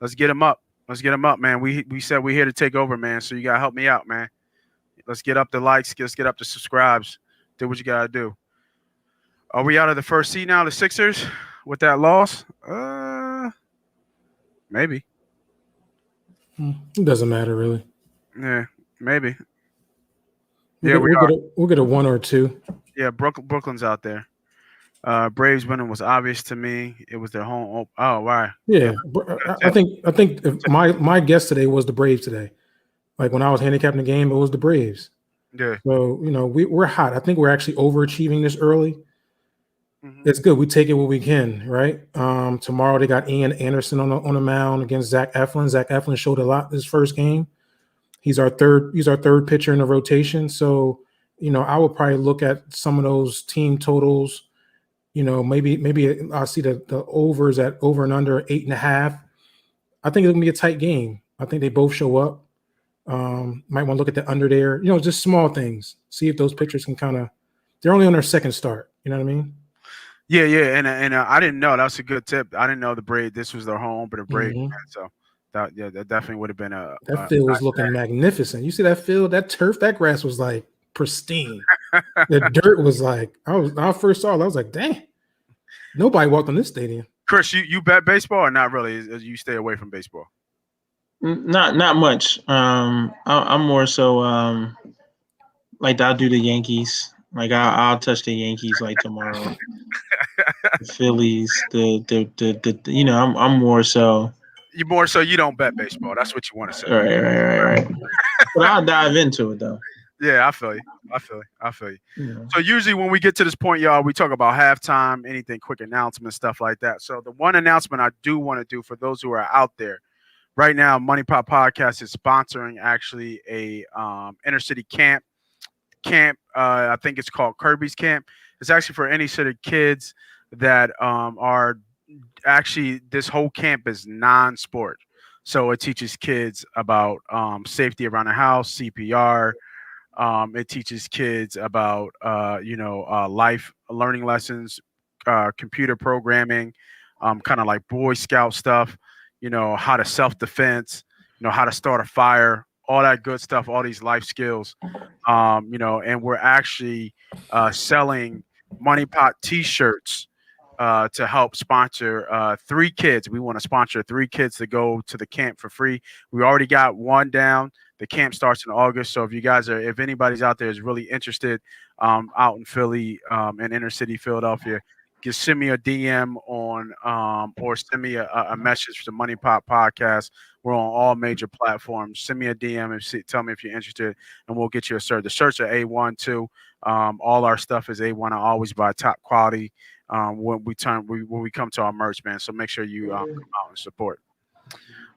let's get them up. Let's get them up, man. We said we're here to take over, man. So you gotta help me out, man. Let's get up the likes. Let's get up the subscribes. Do what you gotta do. Are we out of the first seed now, the Sixers, with that loss? Maybe. It doesn't matter really. Yeah, maybe. We'll get a 1 or 2. Yeah, Brooklyn's out there. Braves winning was obvious to me. It was their home. Oh, why? Yeah, I think if my guess today was the Braves today. Like when I was handicapping the game, it was the Braves. Yeah. So we're hot. I think we're actually overachieving this early. Mm-hmm. It's good. We take it what we can, right? Tomorrow they got Ian Anderson on the mound against Zach Eflin. Zach Eflin showed a lot this first game. He's our third pitcher in the rotation. So, I would probably look at some of those team totals. Maybe I'll see the overs at over and under 8.5. I think it's gonna be a tight game. I think they both show up. Might want to look at the under there. Just small things. See if those pitchers can they're only on their second start. You know what I mean? Yeah, and I didn't know. That's a good tip. I didn't know the Braves. This was their home, but the Braves. Mm-hmm. So that definitely would have been that field was looking magnificent. You see that field, that turf, that grass was like pristine. The dirt was like I first saw it, I was like, dang, nobody walked on this stadium. Chris, you bet baseball or not really? You stay away from baseball? Not much. I'm more so like I'll do the Yankees. Like I'll touch the Yankees like tomorrow. The Phillies, I'm more so. You don't bet baseball. That's what you want to say. Right. But I'll dive into it though. Yeah, I feel you. Yeah. So usually when we get to this point, y'all, we talk about halftime, anything, quick announcements, stuff like that. So the one announcement I do want to do for those who are out there right now, MoneyPot Podcast is sponsoring actually a inner city camp. I think it's called Kirby's Camp. It's actually for any sort of kids that are actually, this whole camp is non-sport. So it teaches kids about safety around the house, CPR. It teaches kids about life learning lessons, computer programming, kind of like Boy Scout stuff. How to self-defense. How to start a fire. All that good stuff. All these life skills. And we're actually selling MoneyPot T-shirts to help sponsor 3 kids. We want to sponsor 3 kids to go to the camp for free. We already got one down. The camp starts in August. So if anybody's out there is really interested out in Philly and inner city Philadelphia, just send me a DM or send me a message to MoneyPot Podcast. We're on all major platforms. Send me a DM and tell me if you're interested, and we'll get you a shirt. The shirts are A1 too. All our stuff is A1. I always buy top quality when we come to our merch, man. So make sure you come out and support.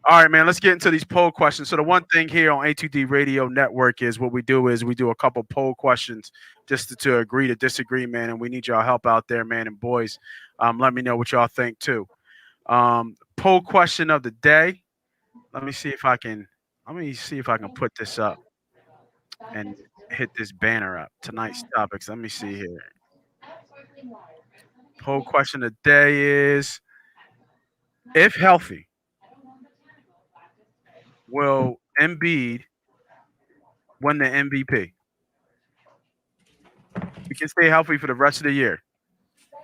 All right, man, let's get into these poll questions. So the one thing here on A2D Radio Network is what we do is we do a couple poll questions just to agree to disagree, man, and we need y'all help out there, man, and boys. Let me know what y'all think, too. Poll question of the day. Let me see if I can put this up and hit this banner up. Tonight's topics. Let me see here. Poll question of the day is, if healthy, will Embiid win the MVP? He can stay healthy for the rest of the year,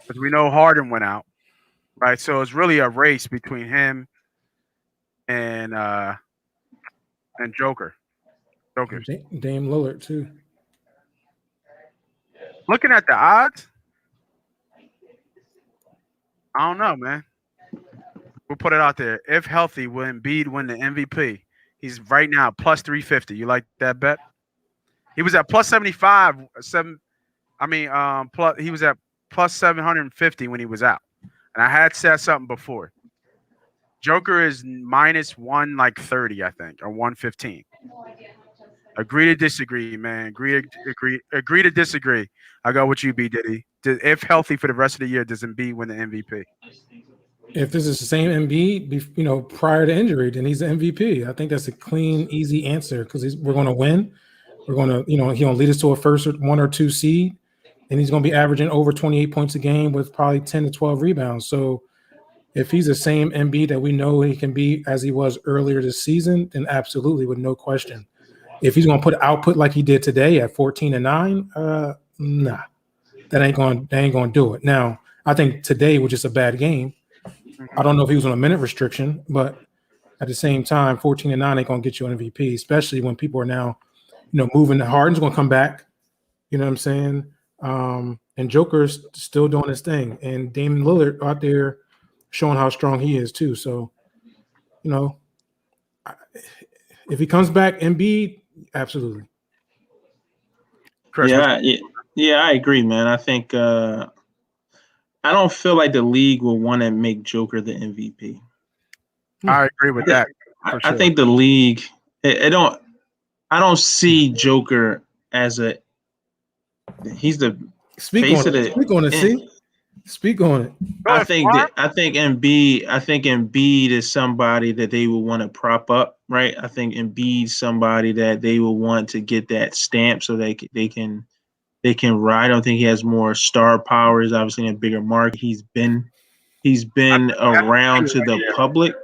because we know Harden went out, right? So it's really a race between him and Joker. Dame Lillard too. Looking at the odds, I don't know, man. We'll put it out there. If healthy, will Embiid win the MVP? He's right now plus 350. You like that bet? He was at plus 75. He was at plus 750 when he was out. And I had said something before. Joker is minus 130, I think, or 115. Agree to disagree, man. Agree to disagree. I got what you B Diddy. If healthy for the rest of the year, does Embiid win the MVP? If this is the same Embiid, prior to injury, then he's the MVP. I think that's a clean, easy answer because we're going to win. We're gonna, he's gonna lead us to a first 1 or 2 seed, and he's gonna be averaging over 28 points a game with probably 10 to 12 rebounds. So if he's the same Embiid that we know he can be as he was earlier this season, then absolutely, with no question. If he's gonna put output like he did today at 14 and 9, nah, that ain't gonna do it. Now, I think today was just a bad game. I don't know if he was on a minute restriction, but at the same time, 14 and 9 ain't gonna get you an MVP, especially when people are now, moving. Harden's gonna come back. You know what I'm saying? And Joker's still doing his thing, and Damian Lillard out there showing how strong he is too. So, if he comes back, Embiid, absolutely. Chris, Yeah, I agree, man. I think I don't feel like the league will want to make Joker the MVP. I agree with that. I think the league, I don't see Joker as he's the Speak on it. Speak on it. I think Embiid is somebody that they will want to prop up, right? I think Embiid's somebody that they will want to get that stamp so they can ride. I don't think he has more star power. He's obviously in a bigger market. He's been around to the public.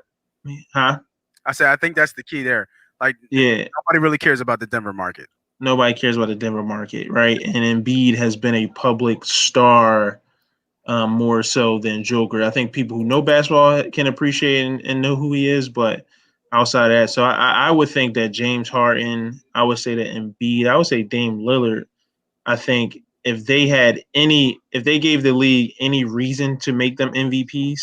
Huh? I said I think that's the key there. Like, nobody really cares about the Denver market. Nobody cares about the Denver market, right? And Embiid has been a public star more so than Joker. I think people who know basketball can appreciate and know who he is, but outside of that, so I would think that James Harden, I would say that Embiid, I would say Dame Lillard. I think if they gave the league any reason to make them MVPs,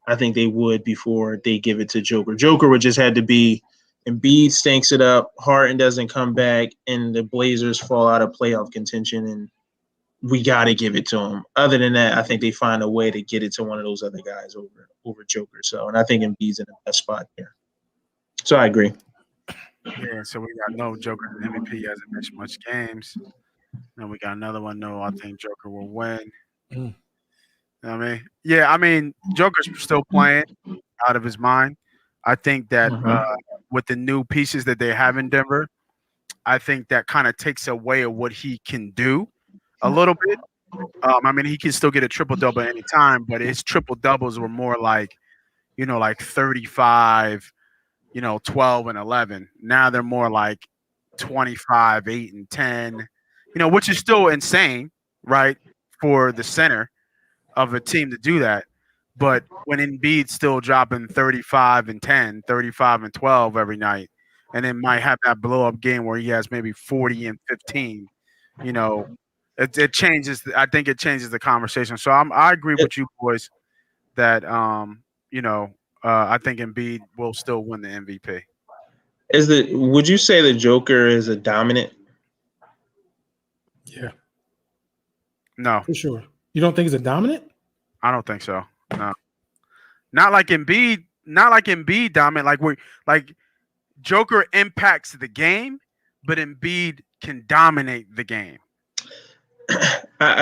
I think they would before they give it to Joker. Joker would just have to be Embiid stinks it up, Harden doesn't come back, and the Blazers fall out of playoff contention, and we got to give it to him. Other than that, I think they find a way to get it to one of those other guys over Joker. So, and I think Embiid's in the best spot here. So I agree. Yeah, so we got no Joker MVP hasn't missed much games. And we got another one. No, I think Joker will win. You know what I mean? Joker's still playing out of his mind. I think that with the new pieces that they have in Denver, I think that kind of takes away of what he can do a little bit. He can still get a triple-double any time, but his triple-doubles were more like, like 35, 12 and 11. Now they're more like 25, 8 and 10, which is still insane, right, for the center of a team to do that. But when Embiid's still dropping 35 and 10, 35 and 12 every night, and then might have that blow-up game where he has maybe 40 and 15, it changes. I think it changes the conversation. So I agree with you boys that, I think Embiid will still win the MVP. Would you say the Joker is a dominant? Yeah. No. For sure. You don't think he's a dominant? I don't think so. No. Not like Embiid dominant. Like Joker impacts the game, but Embiid can dominate the game.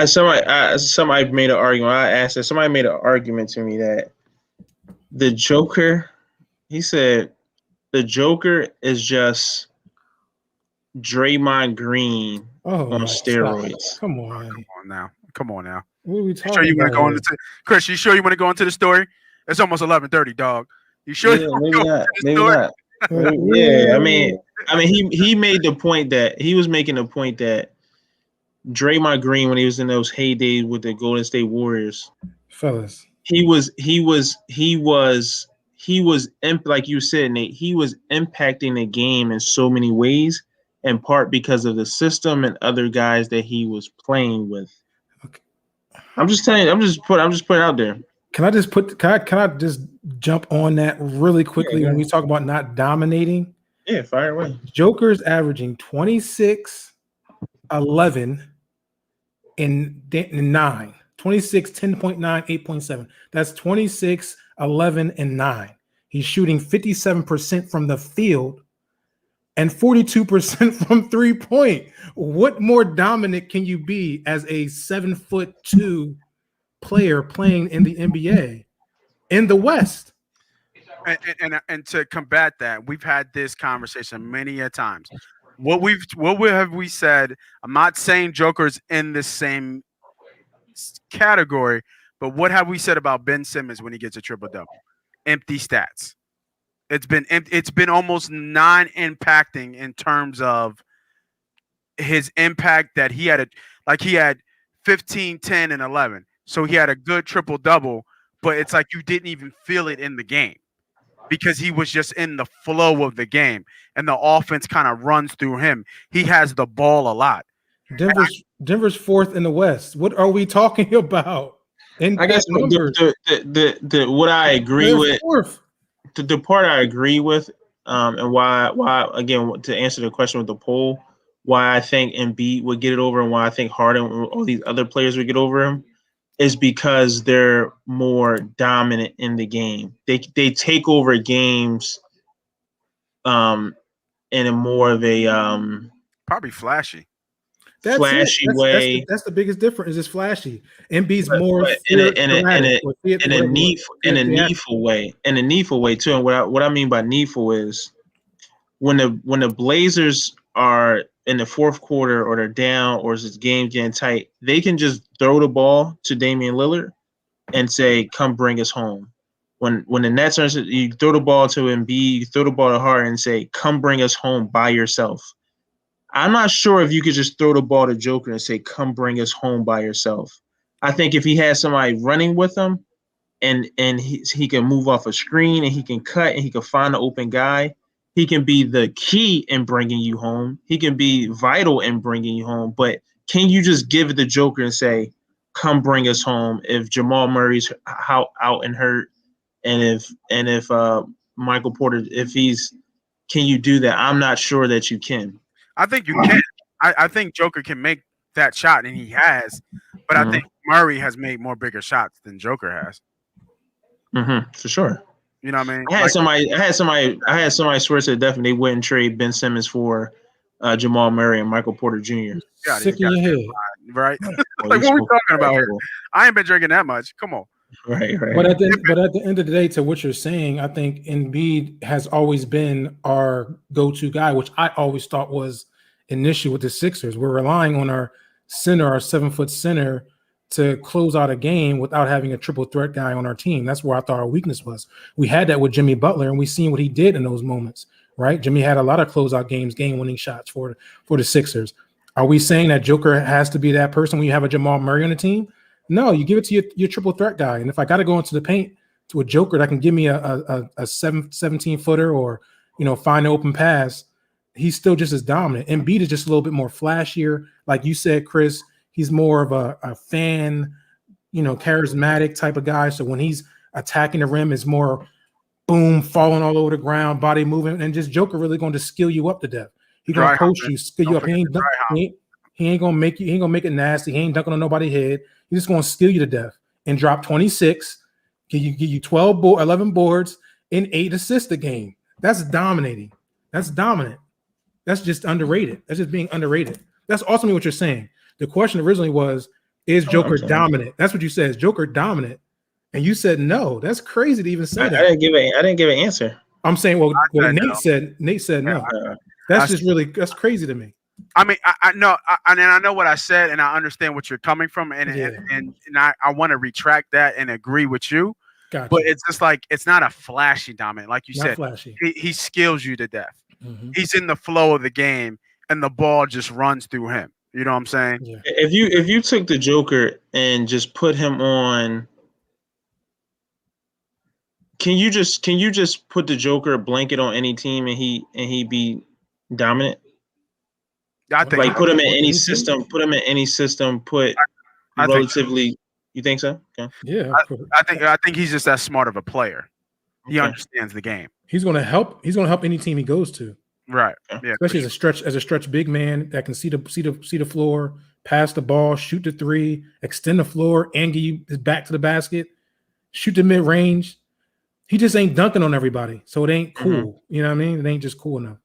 Somebody made an argument. I asked that somebody made an argument to me that the Joker, he said the Joker is just Draymond Green on steroids. Stop. Come on now. What are we talking Chris, you sure you want to go into the story? It's almost 11:30, dog. You sure? Yeah, maybe not. Yeah, he made the point that he was making the point that Draymond Green, when he was in those heydays with the Golden State Warriors, fellas, he was like you said, Nate, he was impacting the game in so many ways, in part because of the system and other guys that he was playing with. Okay. I'm just telling you, I'm just putting it out there. Can I just jump on that really quickly when we talk about not dominating? Yeah, fire away. Joker's averaging 26, 11, and 9. 26, 10.9, 8.7. That's 26, 11, and 9. He's shooting 57% from the field and 42% from 3-point. What more dominant can you be as a 7'2" player playing in the NBA in the West? And to combat that, we've had this conversation many a times. What have we said? I'm not saying Joker's in the same category, but what have we said about Ben Simmons when he gets a triple double? Empty stats. It's been almost non-impacting in terms of his impact that he had he had 15, 10, and 11. So he had a good triple double, but it's like you didn't even feel it in the game because he was just in the flow of the game and the offense kind of runs through him. He has the ball a lot. Denver's fourth in the West. What are we talking about? I guess the what I agree with, the part I agree with, and why again, to answer the question with the poll, why I think Embiid would get it over and why I think Harden or all these other players would get over him is because they're more dominant in the game. They take over games in a more of a probably flashy. That's way. That's the biggest difference. Is flashy. Embiid's more in a needful way too. And what I mean by needful is when the Blazers are in the fourth quarter or they're down or is this game getting tight, they can just throw the ball to Damian Lillard and say, "Come bring us home." When the Nets are, you throw the ball to Embiid, you throw the ball to Harden and say, "Come bring us home by yourself." I'm not sure if you could just throw the ball to Joker and say, "Come bring us home by yourself." I think if he has somebody running with him and he can move off a screen and he can cut and he can find an open guy, he can be the key in bringing you home. He can be vital in bringing you home. But can you just give it to Joker and say, "Come bring us home"? If Jamal Murray's out and hurt, and if Michael Porter, can you do that? I'm not sure that you can. I think you can. I think Joker can make that shot, and he has. But I think Murray has made more bigger shots than Joker has. For sure. You know what I mean? I had somebody swear to death they wouldn't trade Ben Simmons for Jamal Murray and Michael Porter Jr. Sick in your head, right? Like what are we talking about here? I ain't been drinking that much. Come on. Right. But at the end of the day, to what you're saying, I think Embiid has always been our go-to guy, which I always thought was an issue with the Sixers. We're relying on our 7-foot center, to close out a game without having a triple threat guy on our team. That's where I thought our weakness was. We had that with Jimmy Butler, and we seen what he did in those moments, right? Jimmy had a lot of closeout games, game-winning shots for the Sixers. Are we saying that Joker has to be that person when you have a Jamal Murray on the team? No, you give it to your triple threat guy. And if I got to go into the paint to a Joker that can give me a 17-footer or, find an open pass, he's still just as dominant. Embiid is just a little bit more flashier. Like you said, Chris, he's more of a fan, charismatic type of guy. So when he's attacking the rim, it's more boom, falling all over the ground, body moving, and just Joker really going to skill you up to death. He's gonna post you, skill you up. He ain't gonna make it nasty. He ain't dunking on nobody's head. He's just gonna skill you to death and drop 26, give you 11 boards and 8 assists a game. That's dominating. That's dominant. That's just underrated. That's just being underrated. That's ultimately what you're saying. The question originally was, is Joker dominant? That's what you said. Is Joker dominant? And you said no. That's crazy to even say that. I didn't give an answer. I'm saying Nate said no. That's crazy to me. I mean, I know, and I know what I said, and I understand what you're coming from, and I want to retract that and agree with you. Gotcha. But it's just like it's not a flashy dominant, like you Not said. Flashy. He skills you to death. Mm-hmm. He's in the flow of the game, and the ball just runs through him. You know what I'm saying? Yeah. If you took the Joker and just put him on, can you just put the Joker a blanket on any team and he be dominant? I think like put him in any system. Put him in any system. Relatively. You think so? Okay. Yeah. I think he's just that smart of a player. He understands the game. He's gonna help any team he goes to. Right. Yeah. Especially as a stretch big man that can see the floor, pass the ball, shoot the three, extend the floor, and get you his back to the basket, shoot the mid range. He just ain't dunking on everybody, so it ain't cool. Mm-hmm. You know what I mean? It ain't just cool enough.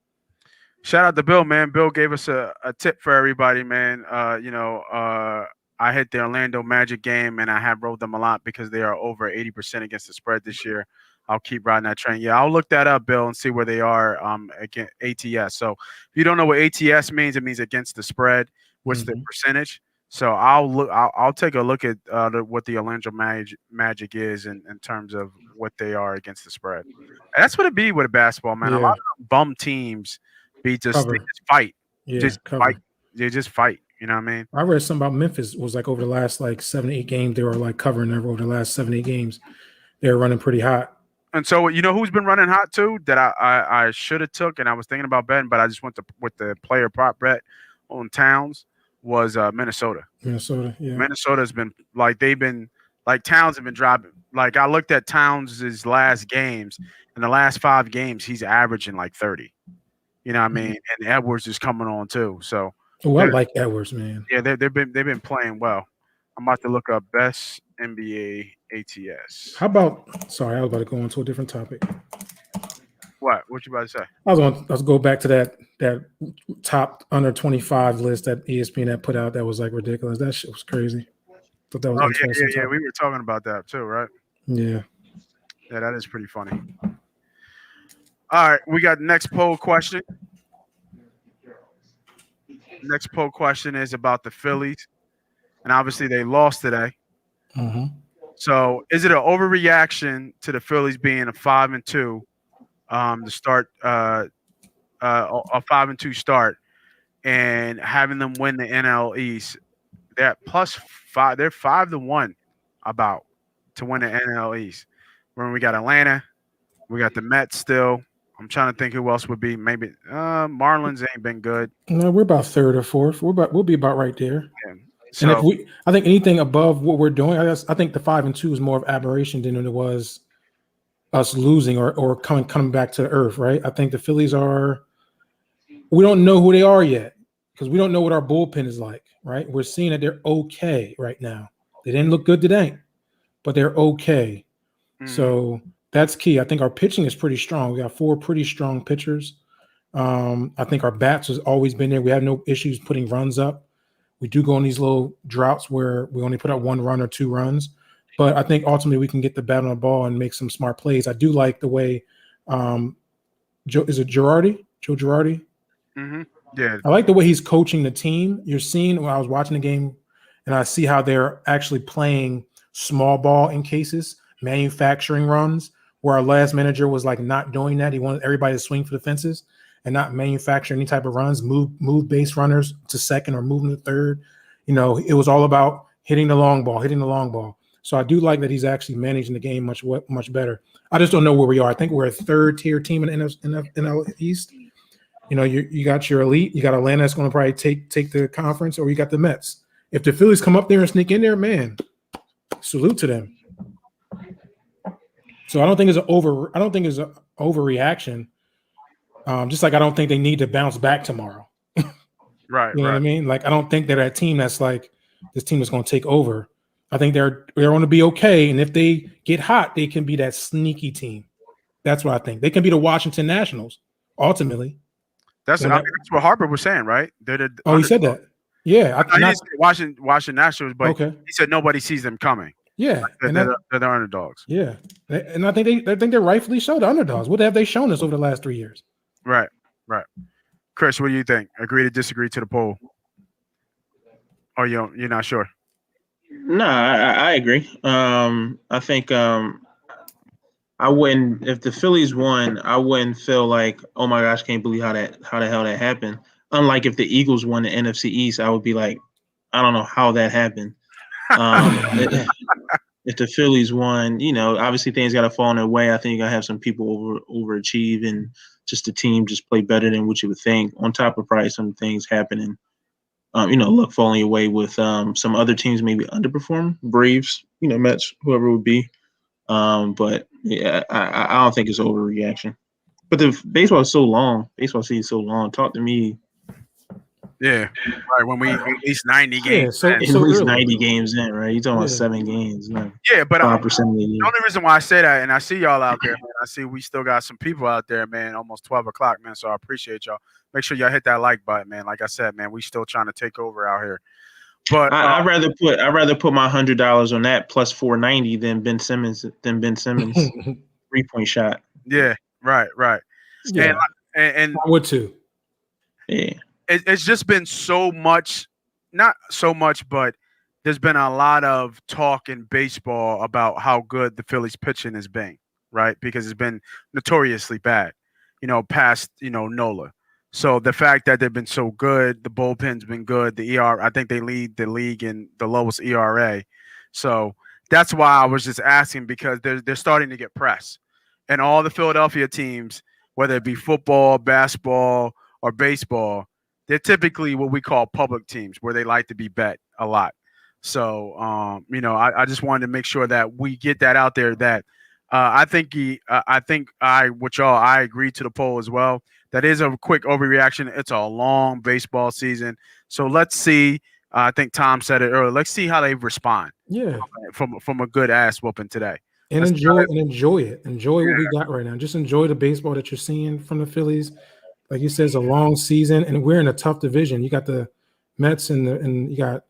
Shout out to Bill, man. Bill gave us a tip for everybody, man. I hit the Orlando Magic game, and I have rolled them a lot because they are over 80% against the spread this year. I'll keep riding that train. Yeah, I'll look that up, Bill, and see where they are against ATS. So if you don't know what ATS means, it means against the spread. What's the percentage? So I'll take a look at what the Orlando Magic is in terms of what they are against the spread. And that's what it be with basketball, man. A lot of bum teams they just fight. Yeah, just fight. They just fight. You know what I mean? I read something about Memphis was like over the last like 7 to 8 games, they were like covering over the last 7 to 8 games. They were running pretty hot. And so you know who's been running hot too that I should have took and I was thinking about betting, but I just went with the player prop bet on Towns was Minnesota. Yeah. Minnesota's been like Towns have been dropping. Like I looked at Towns' last games. In the last 5 games, he's averaging like 30. You know what I mean? And Edwards is coming on too. So I like Edwards, man. Yeah, they've been playing well. I'm about to look up best NBA ATS. How about? Sorry, I was about to go into a different topic. What you about to say? Let's go back to that top under 25 list that ESPN had put out. That was like ridiculous. That shit was crazy. Thought that was interesting. Yeah. We were talking about that too, right? Yeah. Yeah, that is pretty funny. All right, we got next poll question. Next poll question is about the Phillies, and obviously they lost today. Mm-hmm. So, is it an overreaction to the Phillies being a 5-2 to start a 5-2 start and having them win the NL East? They're +5. They're 5-1 about to win the NL East. When we got Atlanta, we got the Mets still. I'm trying to think who else would be. Maybe Marlins ain't been good. No, we're about 3rd or 4th. We'll be about right there. Yeah. So, and if I think anything above what we're doing, I think the 5-2 is more of aberration than it was us losing or coming back to earth, right? I think the Phillies we don't know who they are yet because we don't know what our bullpen is like, right? We're seeing that they're okay right now. They didn't look good today, but they're okay. So that's key. I think our pitching is pretty strong. We got 4 pretty strong pitchers. I think our bats has always been there. We have no issues putting runs up. We do go on these little droughts where we only put up 1 run or 2 runs. But I think ultimately we can get the bat on the ball and make some smart plays. I do like the way Joe Girardi? mm-hmm. Yeah. I like the way he's coaching the team. You're seeing when I was watching the game and I see how they're actually playing small ball in cases, manufacturing runs, where our last manager was like not doing that. He wanted everybody to swing for the fences and not manufacture any type of runs, move base runners to second or moving to third. You know, it was all about hitting the long ball. So I do like that he's actually managing the game much better. I just don't know where we are. I think we're a 3rd tier team in the NL East. You know, you got your elite. You got Atlanta that's going to probably take the conference, or you got the Mets. If the Phillies come up there and sneak in there, man, salute to them. So I don't think it's an overreaction. Just like I don't think they need to bounce back tomorrow. Right. You know what I mean? Like I don't think they're a team that's like this team is going to take over. I think they're going to be okay, and if they get hot, they can be that sneaky team. That's what I think. They can be the Washington Nationals ultimately. That's what Harper was saying, right? He said that. Yeah, I didn't say Washington Nationals, but he said nobody sees them coming. Yeah, they're the underdogs. Yeah, and I think they're rightfully so the underdogs. What have they shown us over the last 3 years? Right. Chris, what do you think? Agree to disagree to the poll? Or you're not sure? No, I agree. I think I wouldn't, if the Phillies won, I wouldn't feel like, oh my gosh, can't believe how the hell that happened. Unlike if the Eagles won the NFC East, I would be like, I don't know how that happened. If the Phillies won, obviously things got to fall in their way. I think you're going to have some people overachieve and just the team just play better than what you would think. On top of probably some things happening, luck falling away with some other teams maybe underperform, Braves, Mets, whoever it would be. But yeah, I don't think it's overreaction. But the baseball is so long. Baseball season is so long. Talk to me. Yeah, right. When we at least 90 games, at least 90 games in, right? You're talking about 7 games. Yeah, but 5% of the only reason why I say that, and I see y'all out there, man. I see we still got some people out there, man. Almost 12 o'clock, man. So I appreciate y'all. Make sure y'all hit that like button, man. Like I said, man, we still trying to take over out here. But I'd rather put my $100 on that plus $490 than Ben Simmons. 3-point shot. Yeah, right. Yeah, And I would too. Yeah. it's just been so much, not so much, but there's been a lot of talk in baseball about how good the Phillies pitching has been, right? Because it's been notoriously bad, past, Nola. So the fact that they've been so good, the bullpen's been good, the ERA, I think they lead the league in the lowest ERA. So that's why I was just asking, because they're starting to get press. And all the Philadelphia teams, whether it be football, basketball, or baseball, they're typically what we call public teams, where they like to be bet a lot. So, I just wanted to make sure that we get that out there. That I think I agree to the poll as well. That is a quick overreaction. It's a long baseball season, so let's see. I think Tom said it earlier. Let's see how they respond. Yeah, from a good ass whooping today. and Let's enjoy it. Enjoy what we got right now. Just enjoy the baseball that you're seeing from the Phillies. Like you said, it's a long season, and we're in a tough division. You got the Mets and you got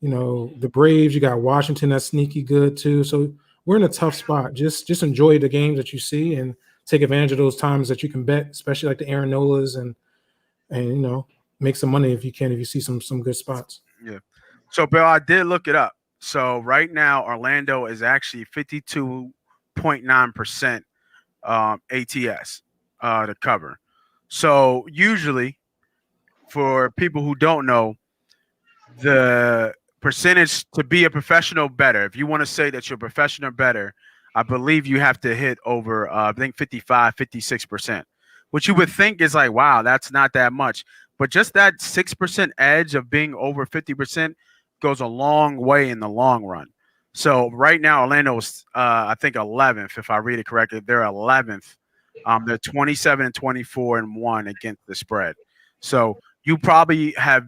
the Braves. You got Washington that's sneaky good too. So we're in a tough spot. Just enjoy the games that you see and take advantage of those times that you can bet, especially like the Aaron Nolas and make some money if you can, if you see some good spots. Yeah. So Bill, I did look it up. So right now Orlando is actually 52.9% ATS to cover. So usually, for people who don't know, the percentage to be a professional bettor, if you want to say that you're a professional bettor, I believe you have to hit over, I think 55, 56%, which you would think is like, wow, that's not that much. But just that 6% edge of being over 50% goes a long way in the long run. So right now, Orlando's, I think 11th, if I read it correctly. They're 11th. They're 27-24-1 against the spread. So you probably have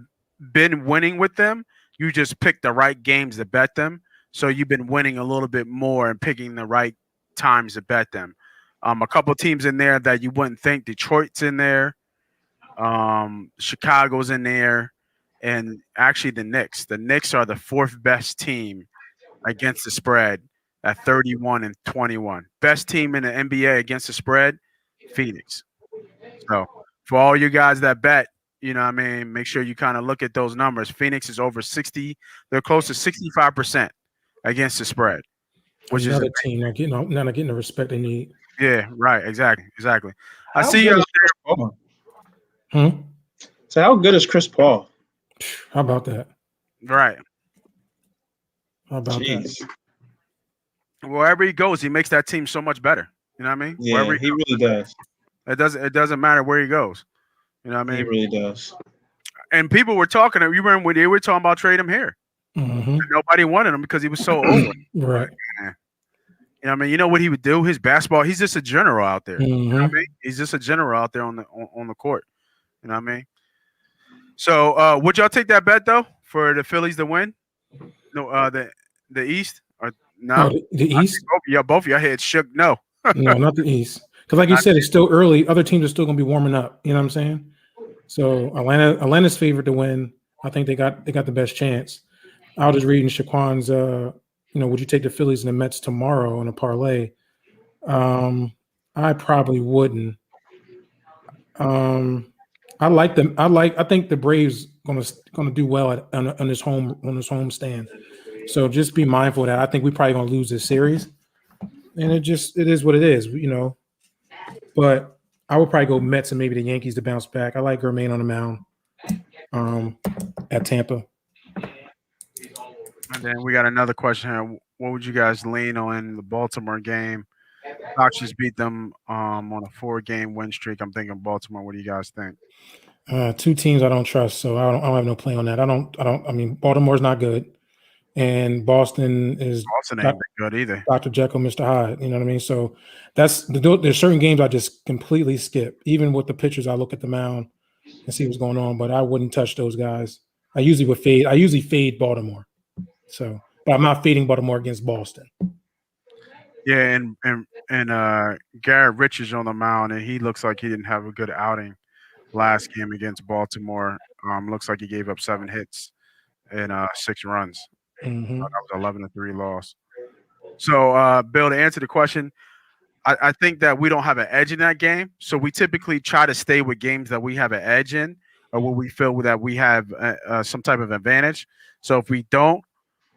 been winning with them. You just picked the right games to bet them. So you've been winning a little bit more and picking the right times to bet them. A couple teams in there that you wouldn't think. Detroit's in there. Chicago's in there. And actually the Knicks. The Knicks are the fourth best team against the spread at 31-21. Best team in the NBA against the spread, Phoenix. So for all you guys that bet, make sure you kind of look at those numbers. Phoenix is over 60. They're close to 65% against the spread, which Another is team not getting the respect they need. Yeah, right. Exactly. I How see good you. is Chris Paul? Hmm? So how good is Chris Paul? How about that? Right. How about Jeez. that? Wherever he goes, he makes that team so much better. You know what I mean? Yeah, he really does. It doesn't matter where he goes. You know what I mean? He really does. And people were talking. You remember when they were talking about trading him here? Mm-hmm. Nobody wanted him because he was so old. Right. You know what I mean? You know what he would do? His basketball. He's just a general out there. You know what I mean? He's just a general out there on the court. You know what I mean? So, would y'all take that bet though for the Phillies to win? No, the East or no? The East? Both of y'all heads shook. No, no, not the East. Because, like you said, it's still early. Other teams are still going to be warming up. You know what I'm saying? So, Atlanta's favored to win. I think they got the best chance. I was just reading Shaquan's. Would you take the Phillies and the Mets tomorrow in a parlay? I probably wouldn't. I think the Braves gonna do well on this home stand. So just be mindful of that. I think we're probably gonna lose this series, and it is what it is, But I would probably go Mets and maybe the Yankees to bounce back. I like Germain on the mound at Tampa. And then we got another question here. What would you guys lean on in the Baltimore game? Sox just beat them on a 4-game win streak. I'm thinking Baltimore. What do you guys think? Two teams I don't trust, so I don't have no play on that. I mean, Baltimore's not good, and Boston ain't good either. Dr. Jekyll, Mr. Hyde. You know what I mean? So there's certain games I just completely skip. Even with the pitchers, I look at the mound and see what's going on, but I wouldn't touch those guys. I usually fade Baltimore. So, but I'm not fading Baltimore against Boston. Yeah, and Garrett Richards on the mound, and he looks like he didn't have a good outing last game against Baltimore. Looks like he gave up 7 hits and 6 runs. Mm-hmm. That was 11-3 loss. So, Bill, to answer the question, I think that we don't have an edge in that game, so we typically try to stay with games that we have an edge in, or where we feel that we have some type of advantage. So if we don't,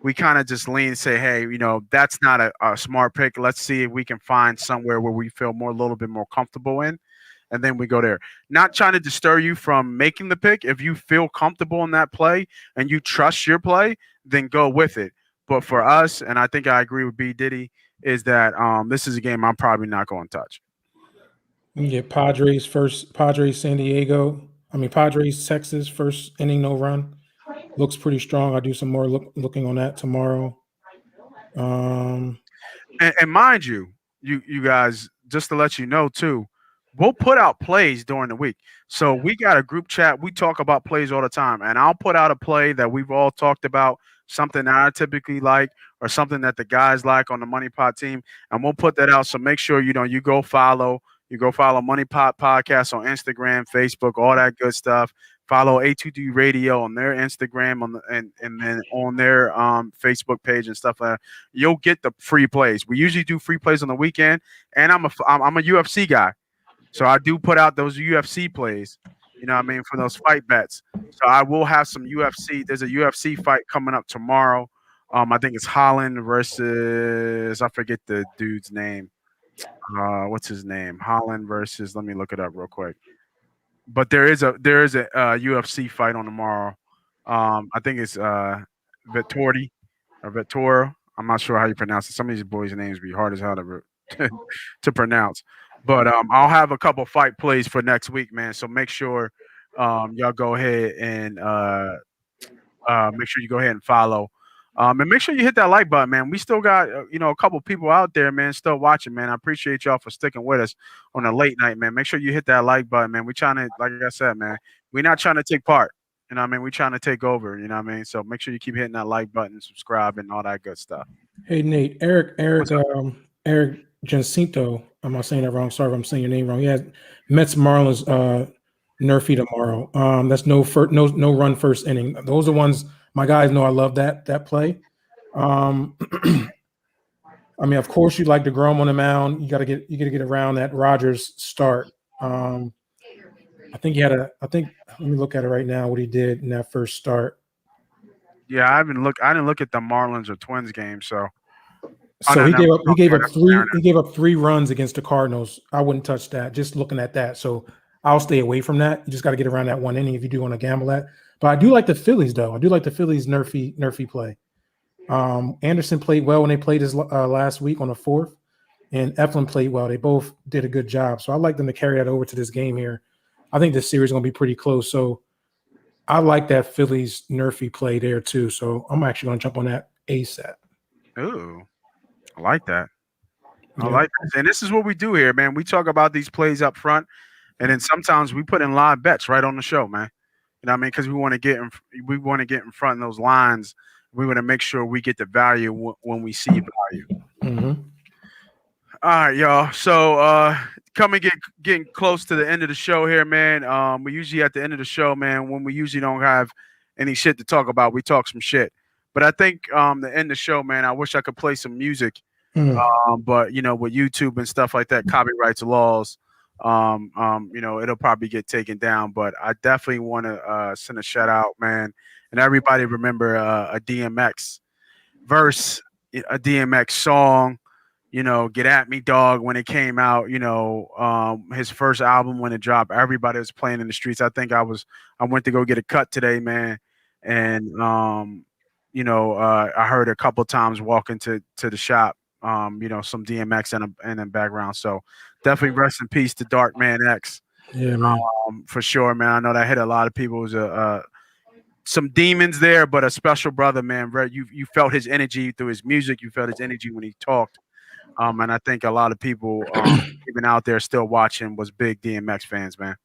we kind of just lean and say, hey, that's not a smart pick. Let's see if we can find somewhere where we feel a little bit more comfortable in, and then we go there. Not trying to disturb you from making the pick. If you feel comfortable in that play and you trust your play, then go with it. But for us, and I think I agree with B Diddy, is that this is a game I'm probably not going to touch. You get Padres San Diego. Padres Texas first inning no run. Looks pretty strong. I'll do some more looking on that tomorrow. And mind you guys, just to let you know too, we'll put out plays during the week. So we got a group chat. We talk about plays all the time, and I'll put out a play that we've all talked about, something that I typically like, or something that the guys like on the MoneyPot team, and we'll put that out. So make sure you go follow MoneyPot Podcast on Instagram, Facebook, all that good stuff. Follow A2D Radio on their Instagram and then on their Facebook page and stuff like that. You'll get the free plays. We usually do free plays on the weekend, and I'm a UFC guy, so I do put out those UFC plays. For those fight bets. So I will have some UFC. There's a UFC fight coming up tomorrow. I think it's Holland versus, I forget the dude's name. What's his name? Holland versus, let me look it up real quick. But there is a UFC fight on tomorrow. I think it's Vettori or Vettora. I'm not sure how you pronounce it. Some of these boys' names be hard as hell to pronounce. But I'll have a couple fight plays for next week, man. So make sure y'all go ahead and make sure you go ahead and follow. And make sure you hit that like button, man. We still got a couple people out there, man, still watching, man. I appreciate y'all for sticking with us on a late night, man. Make sure you hit that like button, man. We're trying to, like I said, man, we're not trying to take part. We're trying to take over. So make sure you keep hitting that like button, subscribe, and all that good stuff. Hey Nate, Eric Jacinto. I'm not saying that wrong. Sorry if I'm saying your name wrong. He has Mets Marlins Nerfy tomorrow. That's no run first inning. Those are ones my guys know I love that play. Of course you'd like to grow him on the mound. You gotta get around that Rogers start. Let me look at it right now, what he did in that first start. Yeah, I didn't look at the Marlins or Twins game, so he gave up 3 runs against the Cardinals. I wouldn't touch that, just looking at that. So I'll stay away from that. You just got to get around that one inning if you do want to gamble that. But I do like the Phillies, though. I do like the Phillies Nerfy play. Anderson played well when they played his last week on the 4th, and Eflin played well. They both did a good job. So I like them to carry that over to this game here. I think this series is going to be pretty close. So I like that Phillies Nerfy play there, too. So I'm actually going to jump on that ASAP. Ooh. I like that. I like that. And this is what we do here, man. We talk about these plays up front, and then sometimes we put in live bets right on the show, man. Because we want to get in front of those lines. We want to make sure we get the value when we see value. Mm-hmm. All right, y'all. So getting close to the end of the show here, man. We usually at the end of the show, man, when we usually don't have any shit to talk about, we talk some shit. But I think the end of the show, man, I wish I could play some music. But with YouTube and stuff like that, copyrights laws, it'll probably get taken down. But I definitely want to send a shout out, man. And everybody remember a DMX verse, a DMX song, Get At Me Dog, when it came out, his first album when it dropped, everybody was playing in the streets. I think I went to go get a cut today, man. And I heard a couple times walking to the shop, some DMX in the background. So definitely rest in peace to Dark Man X. Yeah, man. For sure, man. I know that hit a lot of people. It was some demons there, but a special brother, man. You felt his energy through his music. You felt his energy when he talked. And I think a lot of people, even out there still watching, was big DMX fans, man.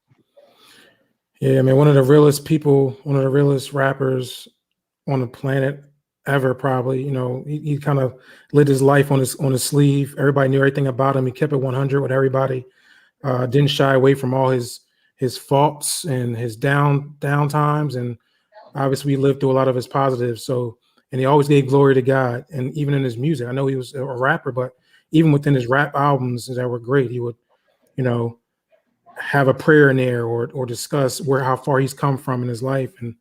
Yeah, man. One of the realest people, one of the realest rappers on the planet ever, probably. He kind of lived his life on his sleeve. Everybody knew everything about him. He kept it 100 with everybody. Didn't shy away from all his faults and his down times, and obviously we lived through a lot of his positives. So, and he always gave glory to God. And even in his music, I know he was a rapper, but even within his rap albums that were great, he would, have a prayer in there or discuss how far he's come from in his life. And,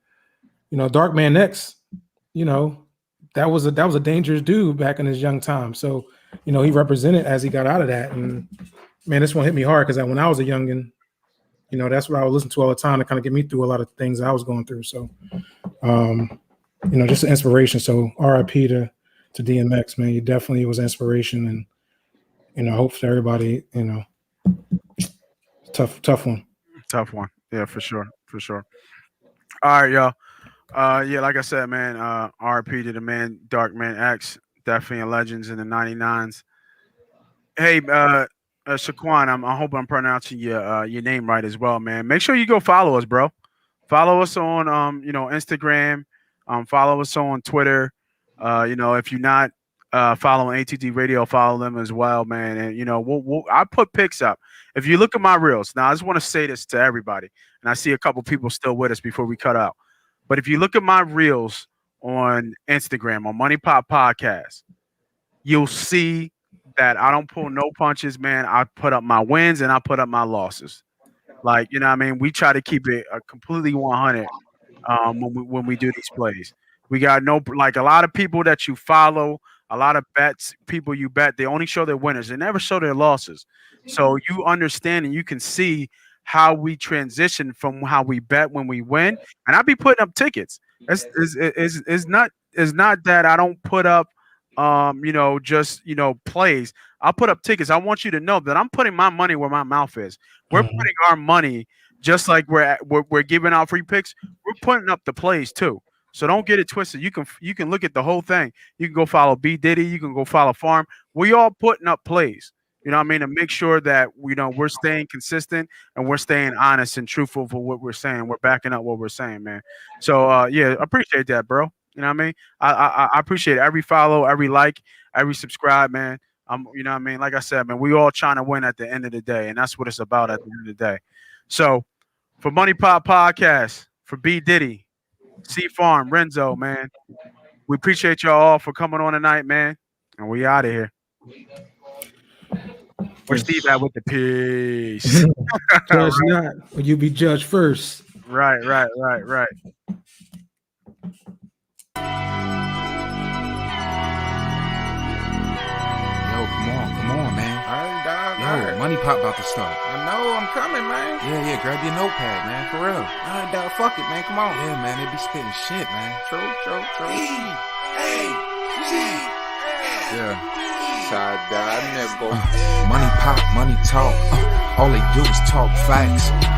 Dark Man X, that was a dangerous dude back in his young time. So, he represented as he got out of that. And man, this one hit me hard because when I was a youngin', that's what I would listen to all the time to kind of get me through a lot of things I was going through. So, just an inspiration. So RIP to DMX, man. You definitely was inspiration, and hope for everybody, tough one. Tough one. Yeah, for sure. All right, y'all. Like I said, man, RIP to the man, Dark Man X, definitely a legends in the 99s. Hey, Shaquan, I hope I'm pronouncing your name right as well, man. Make sure you go follow us, bro. Follow us on Instagram. Follow us on Twitter. If you're not following ATD Radio, follow them as well, man. And I put pics up. If you look at my reels, now I just want to say this to everybody, and I see a couple people still with us before we cut out. But if you look at my reels on Instagram on MoneyPot Podcast, you'll see that I don't pull no punches, man. I put up my wins and I put up my losses. Like, we try to keep it completely 100 when we do these plays. We got a lot of people that you follow, a lot of people you bet, they only show their winners. They never show their losses. So you understand and you can see how we transition from how we bet when we win. And I be putting up tickets. It's not that I don't put up plays. I'll put up tickets. I want you to know that I'm putting my money where my mouth is. We're putting our money just like we're giving out free picks. We're putting up the plays too. So don't get it twisted. You can look at the whole thing. You can go follow B Diddy. You can go follow Farm. We all putting up plays. To make sure that we're staying consistent and we're staying honest and truthful for what we're saying. We're backing up what we're saying, man. So I appreciate that, bro. You know what I mean? I appreciate every follow, every like, every subscribe, man. Like I said, man, we all trying to win at the end of the day, and that's what it's about at the end of the day. So for MoneyPot Podcast, for B Diddy, C Farm, Renzo, man, we appreciate y'all all for coming on tonight, man, and we out of here. Where's Steve at with the peace? Judge not, or you be judged first. Right. Yo, come on, man. Yo, MoneyPot about to start. I know, I'm coming, man. Yeah, grab your notepad, man, for real. All right, dog, fuck it, man. Come on. Yeah, man, they be spitting shit, man. True. Yeah. Side-eye, nigga. Money pop, money talk. All they do is talk facts.